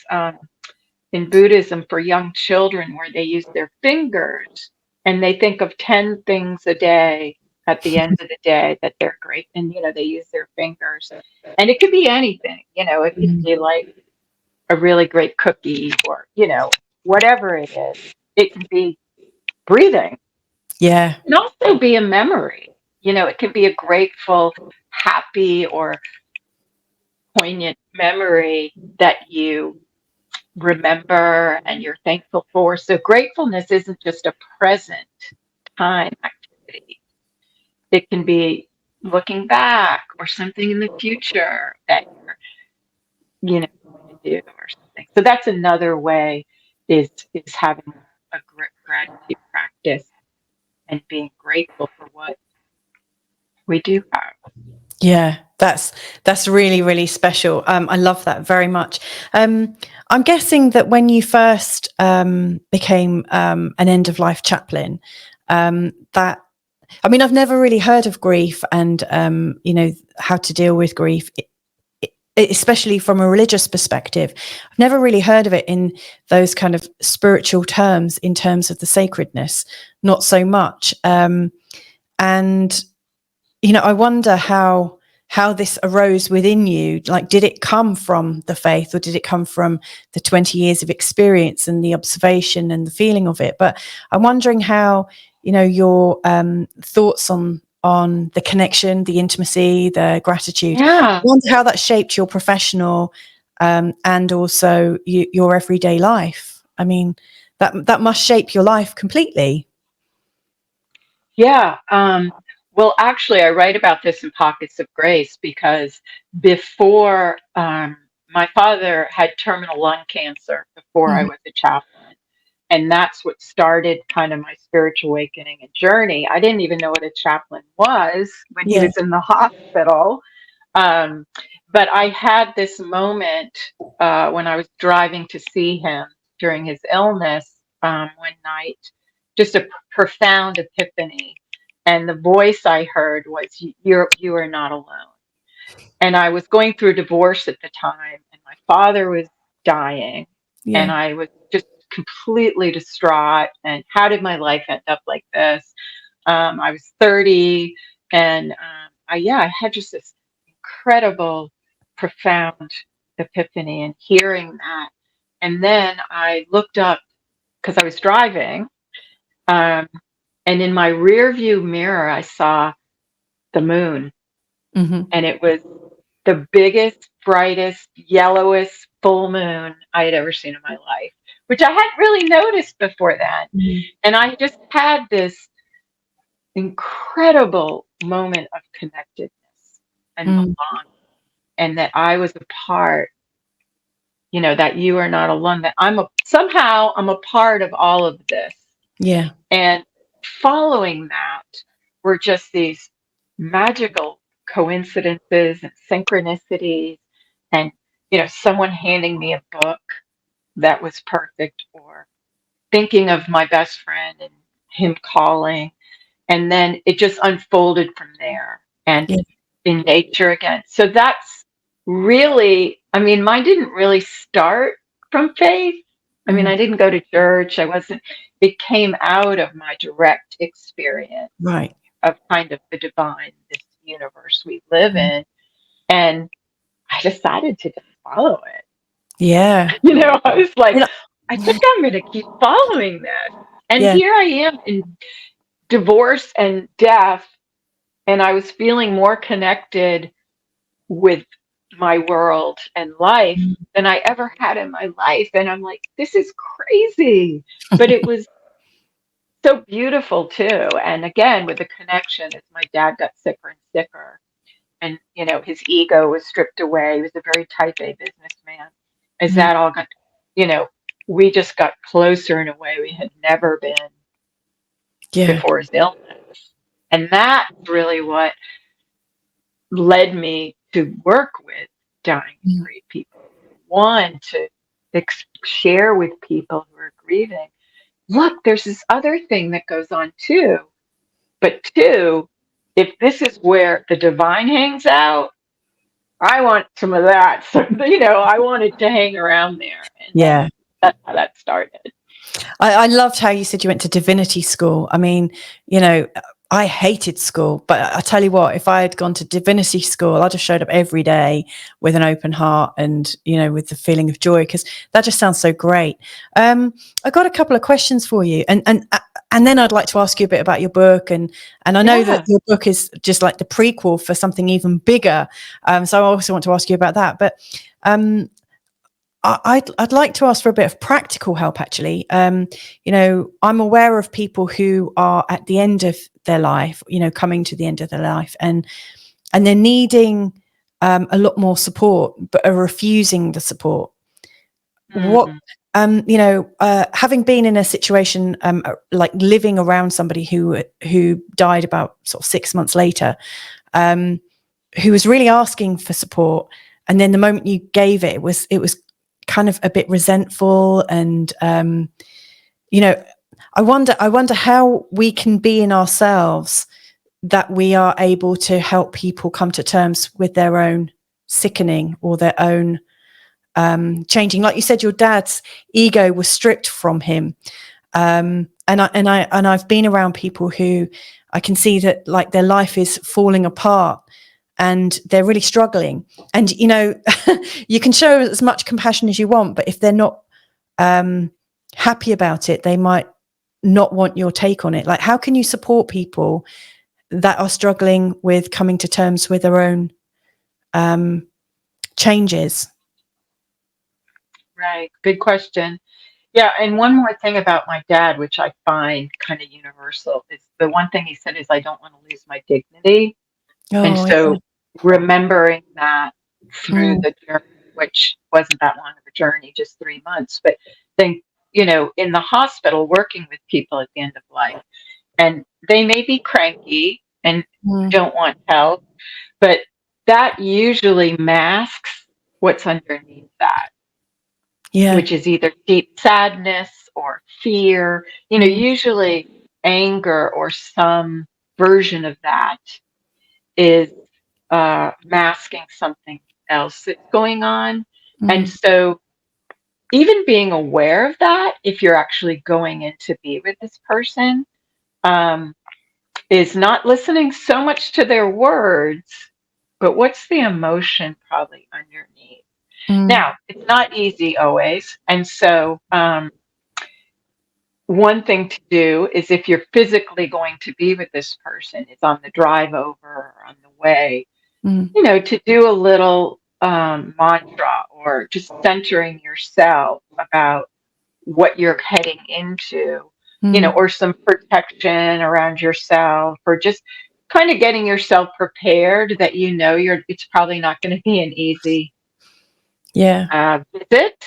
in Buddhism for young children where they use their fingers, and they think of 10 things a day at the end of the day that they're great. And, they use their fingers. And it could be anything, it could be like a really great cookie, or, whatever it is. It can be breathing. Yeah. It can also be a memory. It can be a grateful, happy, or poignant memory that you remember and you're thankful for. So gratefulness isn't just a present time activity. It can be looking back, or something in the future that you're, going to do, or something. So that's another way, is having a gratitude practice and being grateful for what we do have. Yeah, that's really, really special. I love that very much. I'm guessing that when you first became an end of life chaplain, I've never really heard of grief and how to deal with grief especially from a religious perspective. I've never really heard of it in those kind of spiritual terms, in terms of the sacredness, not so much. And, you know, I wonder how this arose within you. Like, did it come from the faith, or did it come from the 20 years of experience and the observation and the feeling of it? But I'm wondering how, you know, your thoughts on the connection, the intimacy, the gratitude. Yeah. I wonder how that shaped your professional and also your everyday life. I mean, that must shape your life completely. Yeah. Well, actually, I write about this in Pockets of Grace because before my father had terminal lung cancer before I was a chaplain. And that's what started kind of my spiritual awakening and journey. I didn't even know what a chaplain was when he Yeah. was in the hospital. But I had this moment when I was driving to see him during his illness one night, just a profound epiphany. And the voice I heard was, you are not alone. And I was going through a divorce at the time, and my father was dying. And Yeah. I was just completely distraught. And how did my life end up like this? I was 30, and I had just this incredible, profound epiphany and hearing that. And then I looked up because I was driving, and in my rear view mirror, I saw the moon, and it was the biggest, brightest, yellowest full moon I had ever seen in my life, which I hadn't really noticed before then. And I just had this incredible moment of connectedness and belonging, and that I was a part, you know, that you are not alone, that somehow I'm a part of all of this. Yeah. And following that were just these magical coincidences and synchronicities, and, you know, someone handing me a book that was perfect, or thinking of my best friend and him calling. And then it just unfolded from there, and Yeah. in nature again. So that's really, I mean, mine didn't really start from faith. I mean, I didn't go to church. It came out of my direct experience Right. of kind of the divine, this universe we live in. And I decided to just follow it. Yeah. You know, I was like, You know, I think I'm going to keep following this. And yeah. here I am in divorce and death, and I was feeling more connected with my world and life than I ever had in my life. And I'm like, this is crazy. But it was so beautiful too. And again, with the connection, as my dad got sicker and sicker, and, you know, his ego was stripped away. He was a very type A businessman. As that all got, you know, we just got closer in a way we had never been Yeah. before his illness. And that's really what led me to work with dying and grief people. One, to share with people who are grieving, look, there's this other thing that goes on too. But two, if this is where the divine hangs out, I want some of that. So, you know, I wanted to hang around there. And Yeah. that's how that started. I loved how you said you went to divinity school. I mean, you know, I hated school, but I tell you what, if I had gone to divinity school, I'd have showed up every day with an open heart and, you know, with the feeling of joy, because that just sounds so great. I got a couple of questions for you, and then I'd like to ask you a bit about your book, and I know that your book is just like the prequel for something even bigger. So I also want to ask you about that, but I'd like to ask for a bit of practical help, actually. You know, I'm aware of people who are at the end of their life, you know, coming to the end of their life, and they're needing a lot more support, but are refusing the support. What, you know, having been in a situation like living around somebody who died about sort of 6 months later, who was really asking for support, and then the moment you gave it, it was kind of a bit resentful, and you know, I wonder how we can be in ourselves that we are able to help people come to terms with their own sickening or their own changing. Like you said, your dad's ego was stripped from him. And I've been around people who I can see that like their life is falling apart and they're really struggling. And, you know, you can show as much compassion as you want, but if they're not happy about it, they might not want your take on it. Like, how can you support people that are struggling with coming to terms with their own changes? Right. Good question. Yeah. And one more thing about my dad, which I find kind of universal, is the one thing he said is, I don't want to lose my dignity. And so remembering that through the journey, which wasn't that long of a journey, just 3 months, but then, you know, in the hospital, working with people at the end of life, and they may be cranky and don't want help, but that usually masks what's underneath that, which is either deep sadness or fear, you know, usually anger or some version of that is masking something else that's going on. And so even being aware of that, if you're actually going in to be with this person, is not listening so much to their words, but what's the emotion probably underneath. Now, it's not easy always. And so one thing to do is, if you're physically going to be with this person, it's on the drive over or on the way, you know, to do a little mantra, or just centering yourself about what you're heading into, you know, or some protection around yourself, or just kind of getting yourself prepared that, you know, it's probably not going to be an easy visit.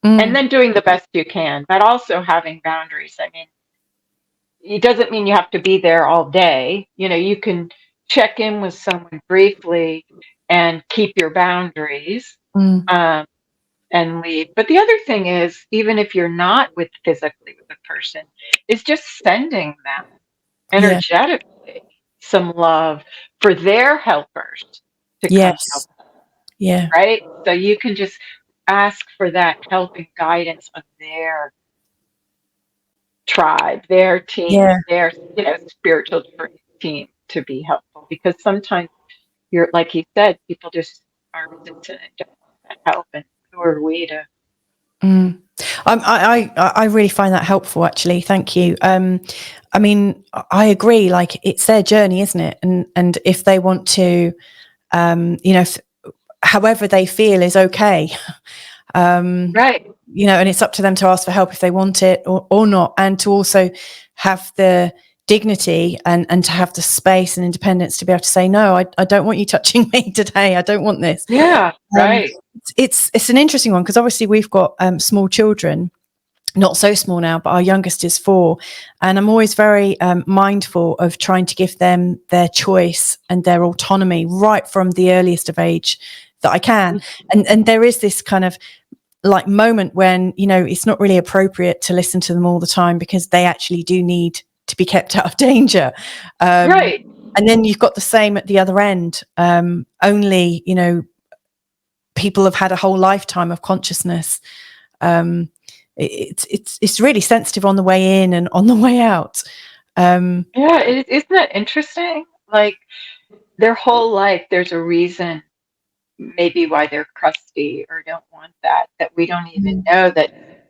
And then doing the best you can, but also having boundaries. I mean, it doesn't mean you have to be there all day. You know, you can check in with someone briefly and keep your boundaries and leave. But the other thing is, even if you're not physically with a person, is just sending them energetically some love for their helpers to come help them. Right? So you can just ask for that help and guidance of their tribe, their team, their, you know, spiritual team to be helpful. Because sometimes you're, like you said, people just are resistant and don't want that help, and who are we to? I really find that helpful, actually. Thank you. I mean, I agree. Like, it's their journey, isn't it? And if they want to, you know, however they feel is okay. Right. You know, and it's up to them to ask for help if they want it or not, and to also have the dignity and to have the space and independence to be able to say, no, I don't want you touching me today. I don't want this. Yeah, right. It's an interesting one, because obviously we've got small children, not so small now, but our youngest is 4. And I'm always very mindful of trying to give them their choice and their autonomy right from the earliest of age that I can. And there is this kind of like moment when, you know, it's not really appropriate to listen to them all the time, because they actually do need to be kept out of danger. Right. And then you've got the same at the other end. Only, you know, people have had a whole lifetime of consciousness. It's really sensitive on the way in and on the way out. Isn't that interesting? Like, their whole life, there's a reason maybe why they're crusty or don't want that we don't even know that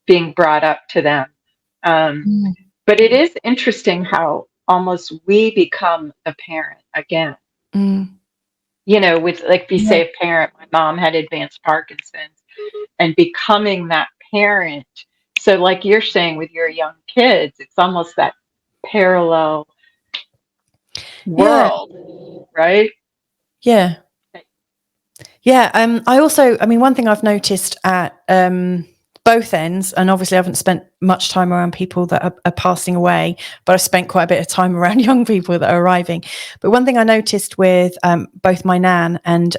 being brought up to them. But it is interesting how almost we become the parent again. You know, with, like, if you say a parent, my mom had advanced Parkinson's, and becoming that parent. So like you're saying with your young kids, it's almost that parallel world, right? Yeah. I also, I mean, one thing I've noticed at both ends, and obviously I haven't spent much time around people that are passing away, but I've spent quite a bit of time around young people that are arriving. But one thing I noticed with both my nan and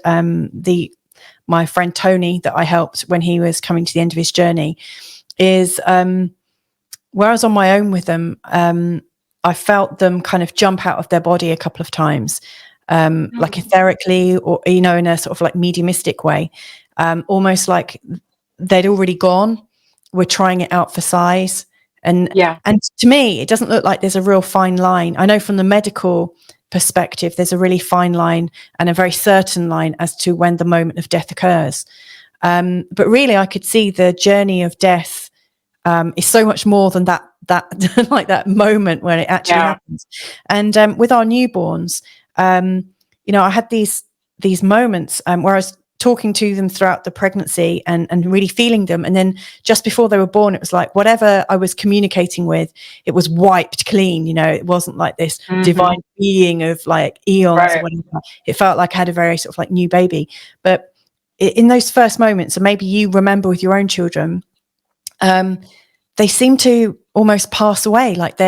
my friend Tony that I helped when he was coming to the end of his journey is where I was on my own with them, I felt them kind of jump out of their body a couple of times. like etherically, or, you know, in a sort of like mediumistic way, almost like they'd already gone. We're trying it out for size. And to me, it doesn't look like there's a real fine line. I know from the medical perspective, there's a really fine line and a very certain line as to when the moment of death occurs. But really, I could see the journey of death is so much more than that like that moment when it actually happens. And with our newborns, you know, I had these moments where I was talking to them throughout the pregnancy and really feeling them. And then just before they were born, it was like whatever I was communicating with, it was wiped clean. You know, it wasn't like this divine being of like eons or whatever. It felt like I had a very sort of like new baby. But in those first moments, and maybe you remember with your own children, they seem to almost pass away. Like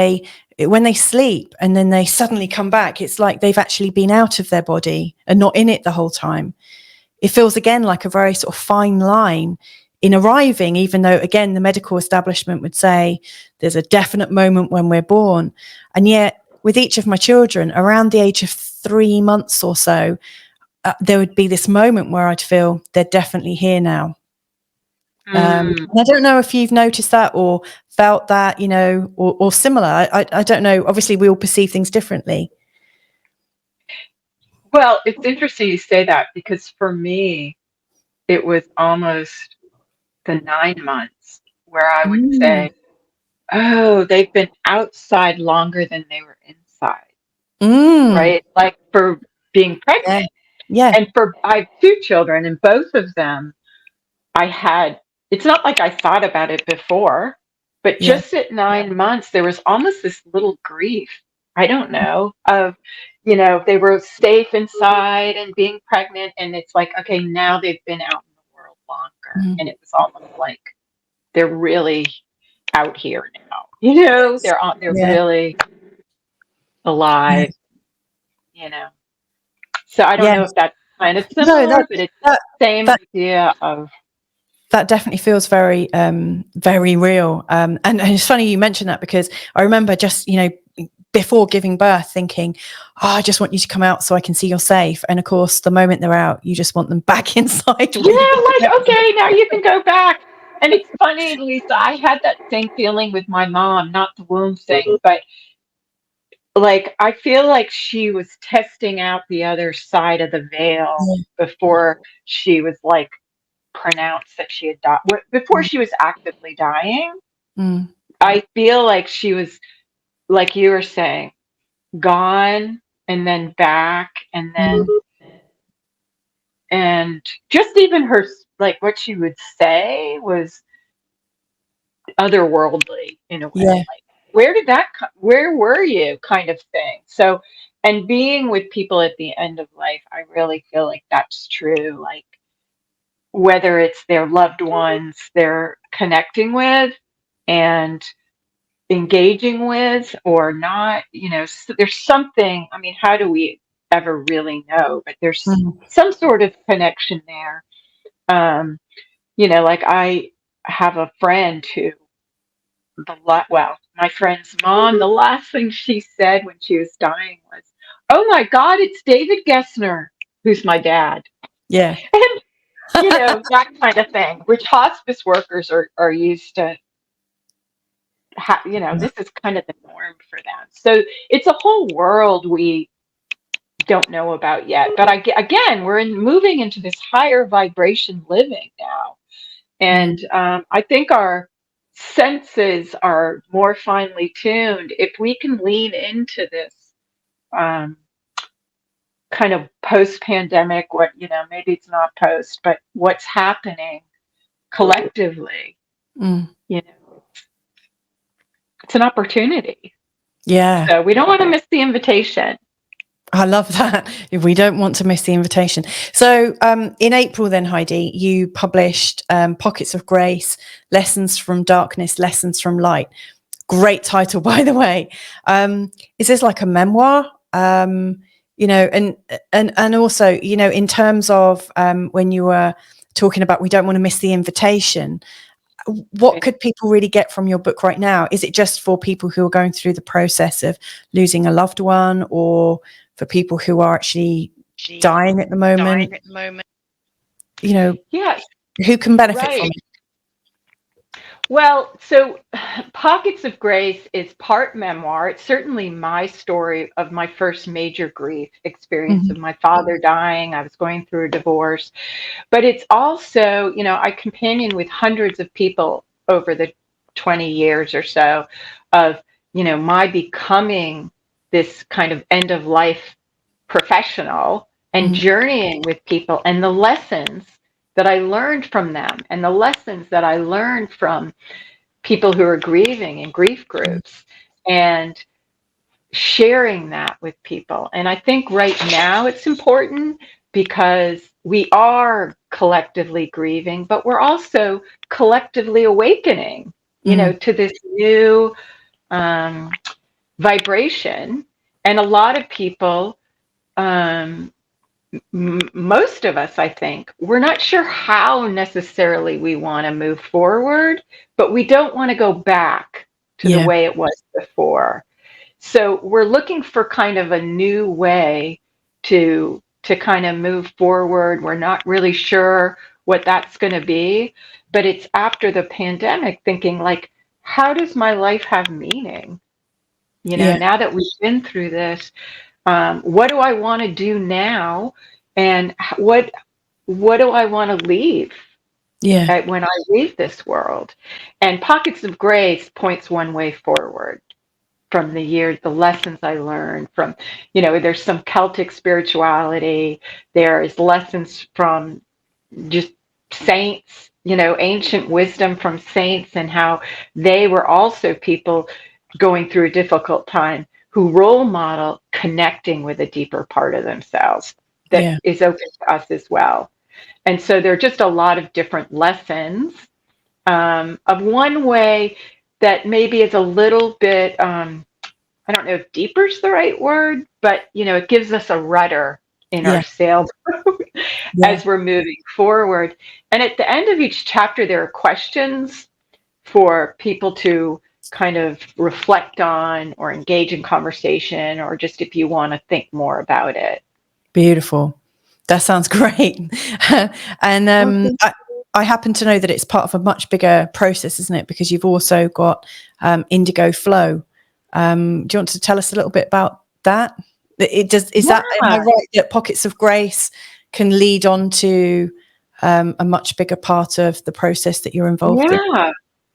when they sleep and then they suddenly come back, it's like they've actually been out of their body and not in it the whole time. It feels again like a very sort of fine line in arriving, even though, again, the medical establishment would say there's a definite moment when we're born. And yet with each of my children, around the age of 3 months or so, there would be this moment where I'd feel they're definitely here now. I don't know if you've noticed that or felt that, you know, or similar. I don't know. Obviously, we all perceive things differently. Well, it's interesting you say that, because for me, it was almost the 9 months where I would say, oh, they've been outside longer than they were inside. Right? Like for being pregnant. Yeah. And I have 2 children, and both of them it's not like I thought about it before, but just at 9 months, there was almost this little grief, I don't know, of, you know, they were safe inside and being pregnant, and it's like, okay, now they've been out in the world longer. And it was almost like they're really out here now. You know, they're really alive, you know. So I don't know if that's kind of similar, but it's the same idea of. That definitely feels very, very real. And it's funny you mentioned that, because I remember just, you know, before giving birth thinking, oh, I just want you to come out so I can see you're safe. And of course, the moment they're out, you just want them back inside. Like, okay, now you can go back. And it's funny, Louisa, I had that same feeling with my mom, not the womb thing, but like, I feel like she was testing out the other side of the veil before she was like pronounced that she had died. Before she was actively dying, I feel like she was, like you were saying, gone and then back, and then and just even her, like what she would say was otherworldly in a way. Like, where were you, kind of thing. So, and being with people at the end of life, I really feel like that's true. Like, whether it's their loved ones they're connecting with and engaging with or not, you know, so there's something, I mean, how do we ever really know? But there's some sort of connection there. You know, like I have a friend who, my friend's mom, the last thing she said when she was dying was, "Oh my God, it's David Gessner," who's my dad. Yeah. And, you know, that kind of thing, which hospice workers are used to. You know, this is kind of the norm for them. So it's a whole world we don't know about yet. But again, we're moving into this higher vibration living now. And I think our senses are more finely tuned if we can lean into this kind of post-pandemic, maybe it's not post, but what's happening collectively, you know, it's an opportunity. Yeah. So we don't want to miss the invitation. I love that. We don't want to miss the invitation. So in April then, Heidi, you published Pockets of Grace, Lessons from Darkness, Lessons from Light. Great title, by the way. Is this like a memoir? You know, and also, you know, in terms of when you were talking about we don't want to miss the invitation, what could people really get from your book right now? Is it just for people who are going through the process of losing a loved one, or for people who are actually dying at the moment? You know, Yes. who can benefit from it? Well, so Pockets of Grace is part memoir. It's certainly my story of my first major grief experience of my father dying. I was going through a divorce. But it's also, I companion with hundreds of people over the 20 years or so of, my becoming this kind of end of life professional and journeying with people, and the lessons that I learned from them, and the lessons that I learned from people who are grieving in grief groups, and sharing that with people. And I think right now it's important because we are collectively grieving, but we're also collectively awakening, to this new vibration. And a lot of people, most of us, I think, we're not sure how necessarily we want to move forward, but we don't want to go back to the way it was before. So we're looking for kind of a new way to kind of move forward. We're not really sure what that's going to be, but it's after the pandemic thinking like, how does my life have meaning? Now that we've been through this, what do I want to do now? And what do I want to leave when I leave this world? And Pockets of Grace points one way forward from the lessons I learned from, there's some Celtic spirituality. There's lessons from just saints, ancient wisdom from saints, and how they were also people going through a difficult time who role model connecting with a deeper part of themselves that is open to us as well. And so there are just a lot of different lessons of one way that maybe is a little bit, I don't know if deeper is the right word, but, it gives us a rudder in our sailboat as we're moving forward. And at the end of each chapter, there are questions for people to kind of reflect on or engage in conversation, or just if you want to think more about it. Beautiful. That sounds great. And I happen to know that it's part of a much bigger process, isn't it? Because you've also got Indigo Flow. Do you want to tell us a little bit about that? Am I right that Pockets of Grace can lead on to a much bigger part of the process that you're involved in? Yeah.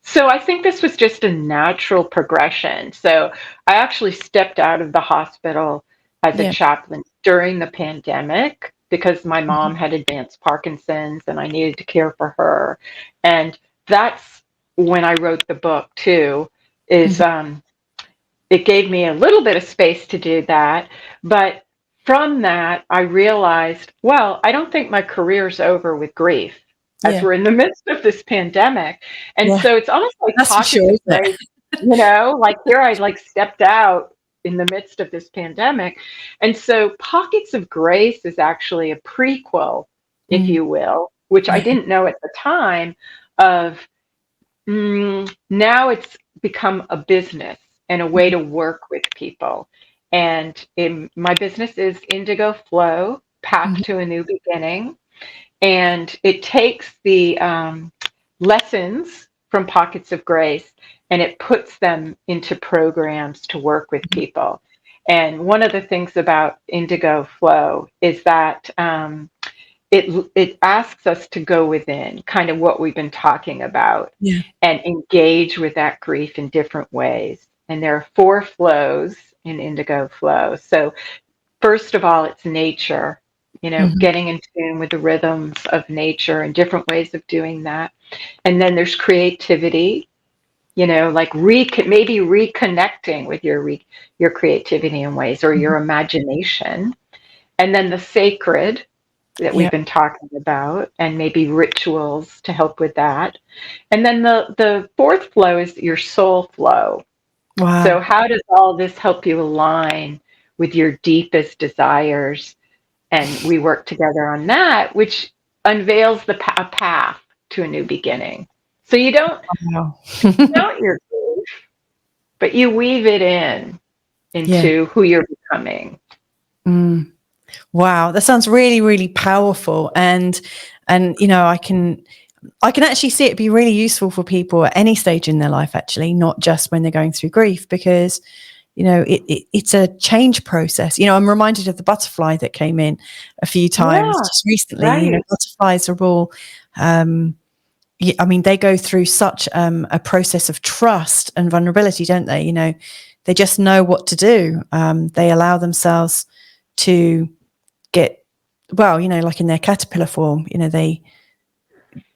So I think this was just a natural progression. So I actually stepped out of the hospital as a chaplain during the pandemic because my mom had advanced Parkinson's and I needed to care for her. And that's when I wrote the book too, is it gave me a little bit of space to do that. But from that, I realized, well, I don't think my career's over with grief as we're in the midst of this pandemic. And so it's almost like Pockets of Grace, like here I stepped out in the midst of this pandemic. And so Pockets of Grace is actually a prequel, if you will, which I didn't know at the time of now it's become a business and a way to work with people. And my business is Indigo Flow, Path to a New Beginning. And it takes the lessons from Pockets of Grace and it puts them into programs to work with people. And one of the things about Indigo Flow is that it asks us to go within, kind of what we've been talking about, and engage with that grief in different ways. And there are 4 flows in Indigo Flow. So first of all, it's nature, getting in tune with the rhythms of nature and different ways of doing that. And then there's creativity, like maybe reconnecting with your creativity in ways, or your imagination. And then the sacred that we've been talking about, and maybe rituals to help with that. And then the 4th flow is your soul flow. Wow. So how does all this help you align with your deepest desires? And we work together on that, which unveils a path to a new beginning. So you don't Wow. count your grief, but you weave it into who you're becoming. Mm. Wow, that sounds really, really powerful, and you know, I can actually see it be really useful for people at any stage in their life, actually, not just when they're going through grief, because you know it's a change process. You know, I'm reminded of the butterfly that came in a few times just recently. Right. You know, butterflies are all. I mean, they go through such a process of trust and vulnerability, don't they? You know, they just know what to do. They allow themselves to get, well, you know, like in their caterpillar form, you know, they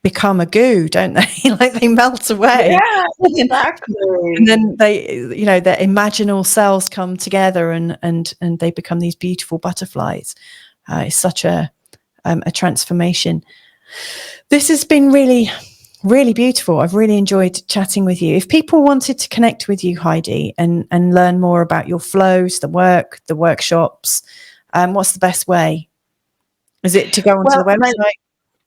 become a goo, don't they? Like they melt away. Yeah, exactly. And then they, you know, their imaginal cells come together and they become these beautiful butterflies. It's such a transformation. This has been really, really beautiful. I've really enjoyed chatting with you. If people wanted to connect with you, Heidi, and learn more about your flows, the work, the workshops, what's the best way? Is it to go onto the website?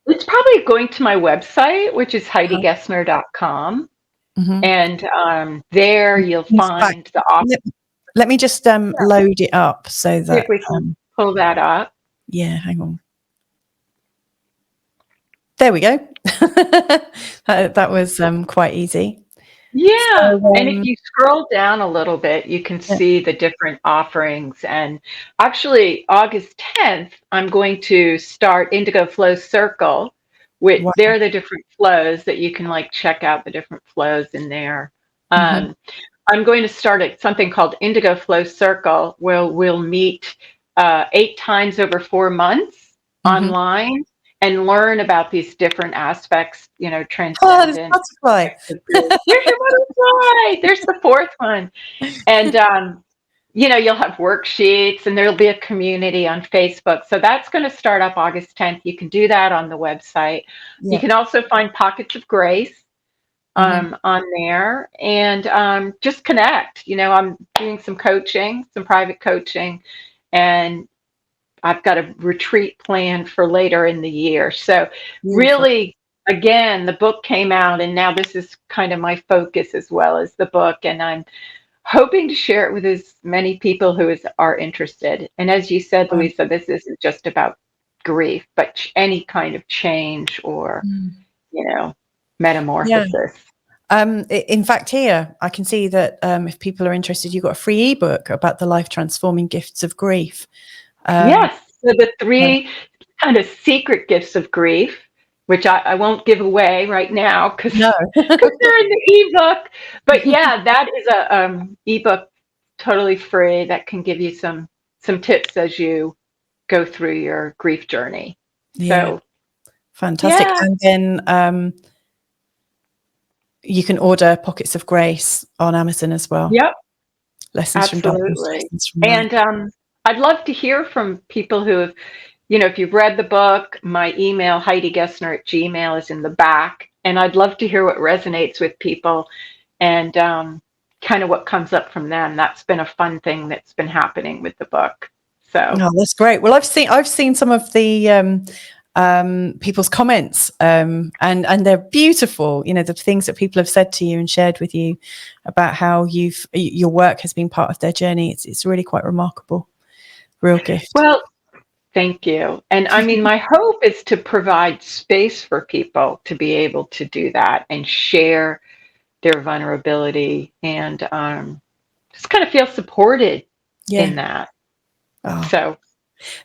It's probably going to my website, which is HeidiGessner.com. Mm-hmm. And there you'll find the office. Let me just load it up so that if we can pull that up. Yeah, hang on. There we go. that was quite easy. Yeah, so, and if you scroll down a little bit, you can see the different offerings. And actually, August 10th, I'm going to start Indigo Flow Circle, which they're the different flows that you can like check out the different flows in there. I'm going to start at something called Indigo Flow Circle, where we'll meet 8 times over 4 months online and learn about these different aspects, you know, transcendent. Oh, butterfly. There's your butterfly. There's the 4th one. And, you know, you'll have worksheets and there'll be a community on Facebook. So that's going to start up August 10th. You can do that on the website. You can also find Pockets of Grace on there and just connect. You know, I'm doing some coaching, some private coaching, and I've got a retreat planned for later in the year. So really, again, the book came out and now this is kind of my focus as well as the book. And I'm hoping to share it with as many people who are interested. And as you said, Louisa, this isn't just about grief, but any kind of change or, you know, metamorphosis. In fact, here I can see that if people are interested, you've got a free ebook about the life transforming gifts of grief. Yes, so the 3 kind of secret gifts of grief, which I won't give away right now because they're in the ebook. But yeah, that is a ebook totally free that can give you some tips as you go through your grief journey. Yeah. So fantastic. Yeah. And then you can order Pockets of Grace on Amazon as well. Yep. Lessons from darkness. Lessons from light. And I'd love to hear from people who have, you know, if you've read the book, my email, HeidiGessner@gmail.com, is in the back. And I'd love to hear what resonates with people and kind of what comes up from them. That's been a fun thing that's been happening with the book. So that's great. Well, I've seen some of the people's comments and they're beautiful. You know, the things that people have said to you and shared with you about how your work has been part of their journey. It's really quite remarkable. Real gift. Well, thank you. And I mean, my hope is to provide space for people to be able to do that and share their vulnerability and just kind of feel supported in that. Oh. So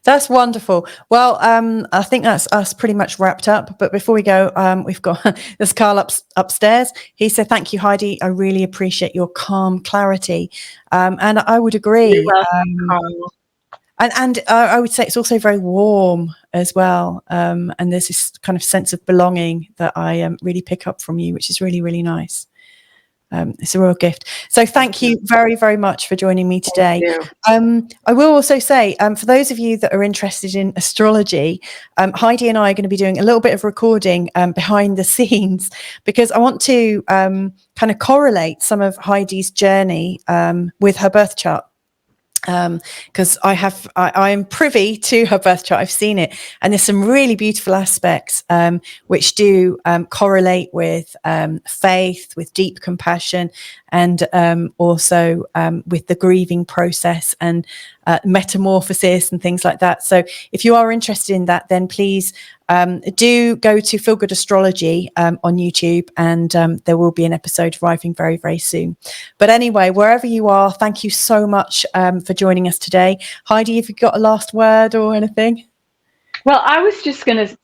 that's wonderful. Well, I think that's us pretty much wrapped up. But before we go, we've got there's Carl upstairs. He said, "Thank you, Heidi. I really appreciate your calm clarity." And I would agree. You're welcome, Carl. And I would say it's also very warm as well. And there's this kind of sense of belonging that I really pick up from you, which is really, really nice. It's a real gift. So thank you very, very much for joining me today. I will also say, for those of you that are interested in astrology, Heidi and I are going to be doing a little bit of recording behind the scenes because I want to kind of correlate some of Heidi's journey with her birth chart. because I am privy to her birth chart. I've seen it, and there's some really beautiful aspects which do correlate with faith, with deep compassion, and also with the grieving process and metamorphosis and things like that. So if you are interested in that, then please do go to Feel Good Astrology on YouTube, and there will be an episode arriving very, very soon. But anyway, wherever you are, thank you so much for joining us today. Heidi, have you got a last word or anything? Well, I was just going to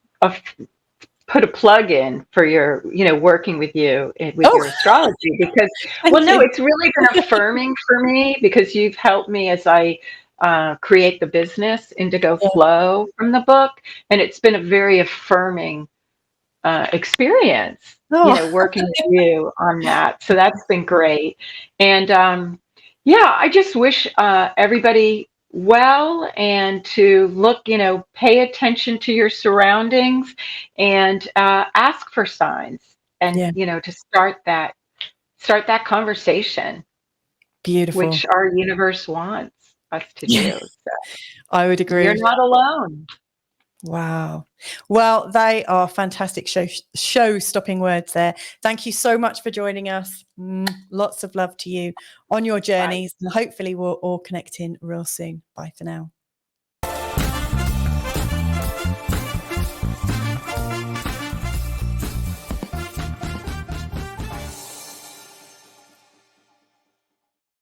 put a plug in for your, working with you with your astrology, because, it's really been affirming for me, because you've helped me as I create the business Indigo Flow from the book. And it's been a very affirming experience, working with you on that. So that's been great. And I just wish everybody well, and to look, pay attention to your surroundings, and ask for signs, and to start that conversation. Beautiful. Which our universe wants us to do. So I would agree. You're not alone. Wow. Well, they are fantastic show-stopping words there. Thank you so much for joining us. Lots of love to you on your journeys. Bye. And hopefully we'll all connect in real soon. Bye for now.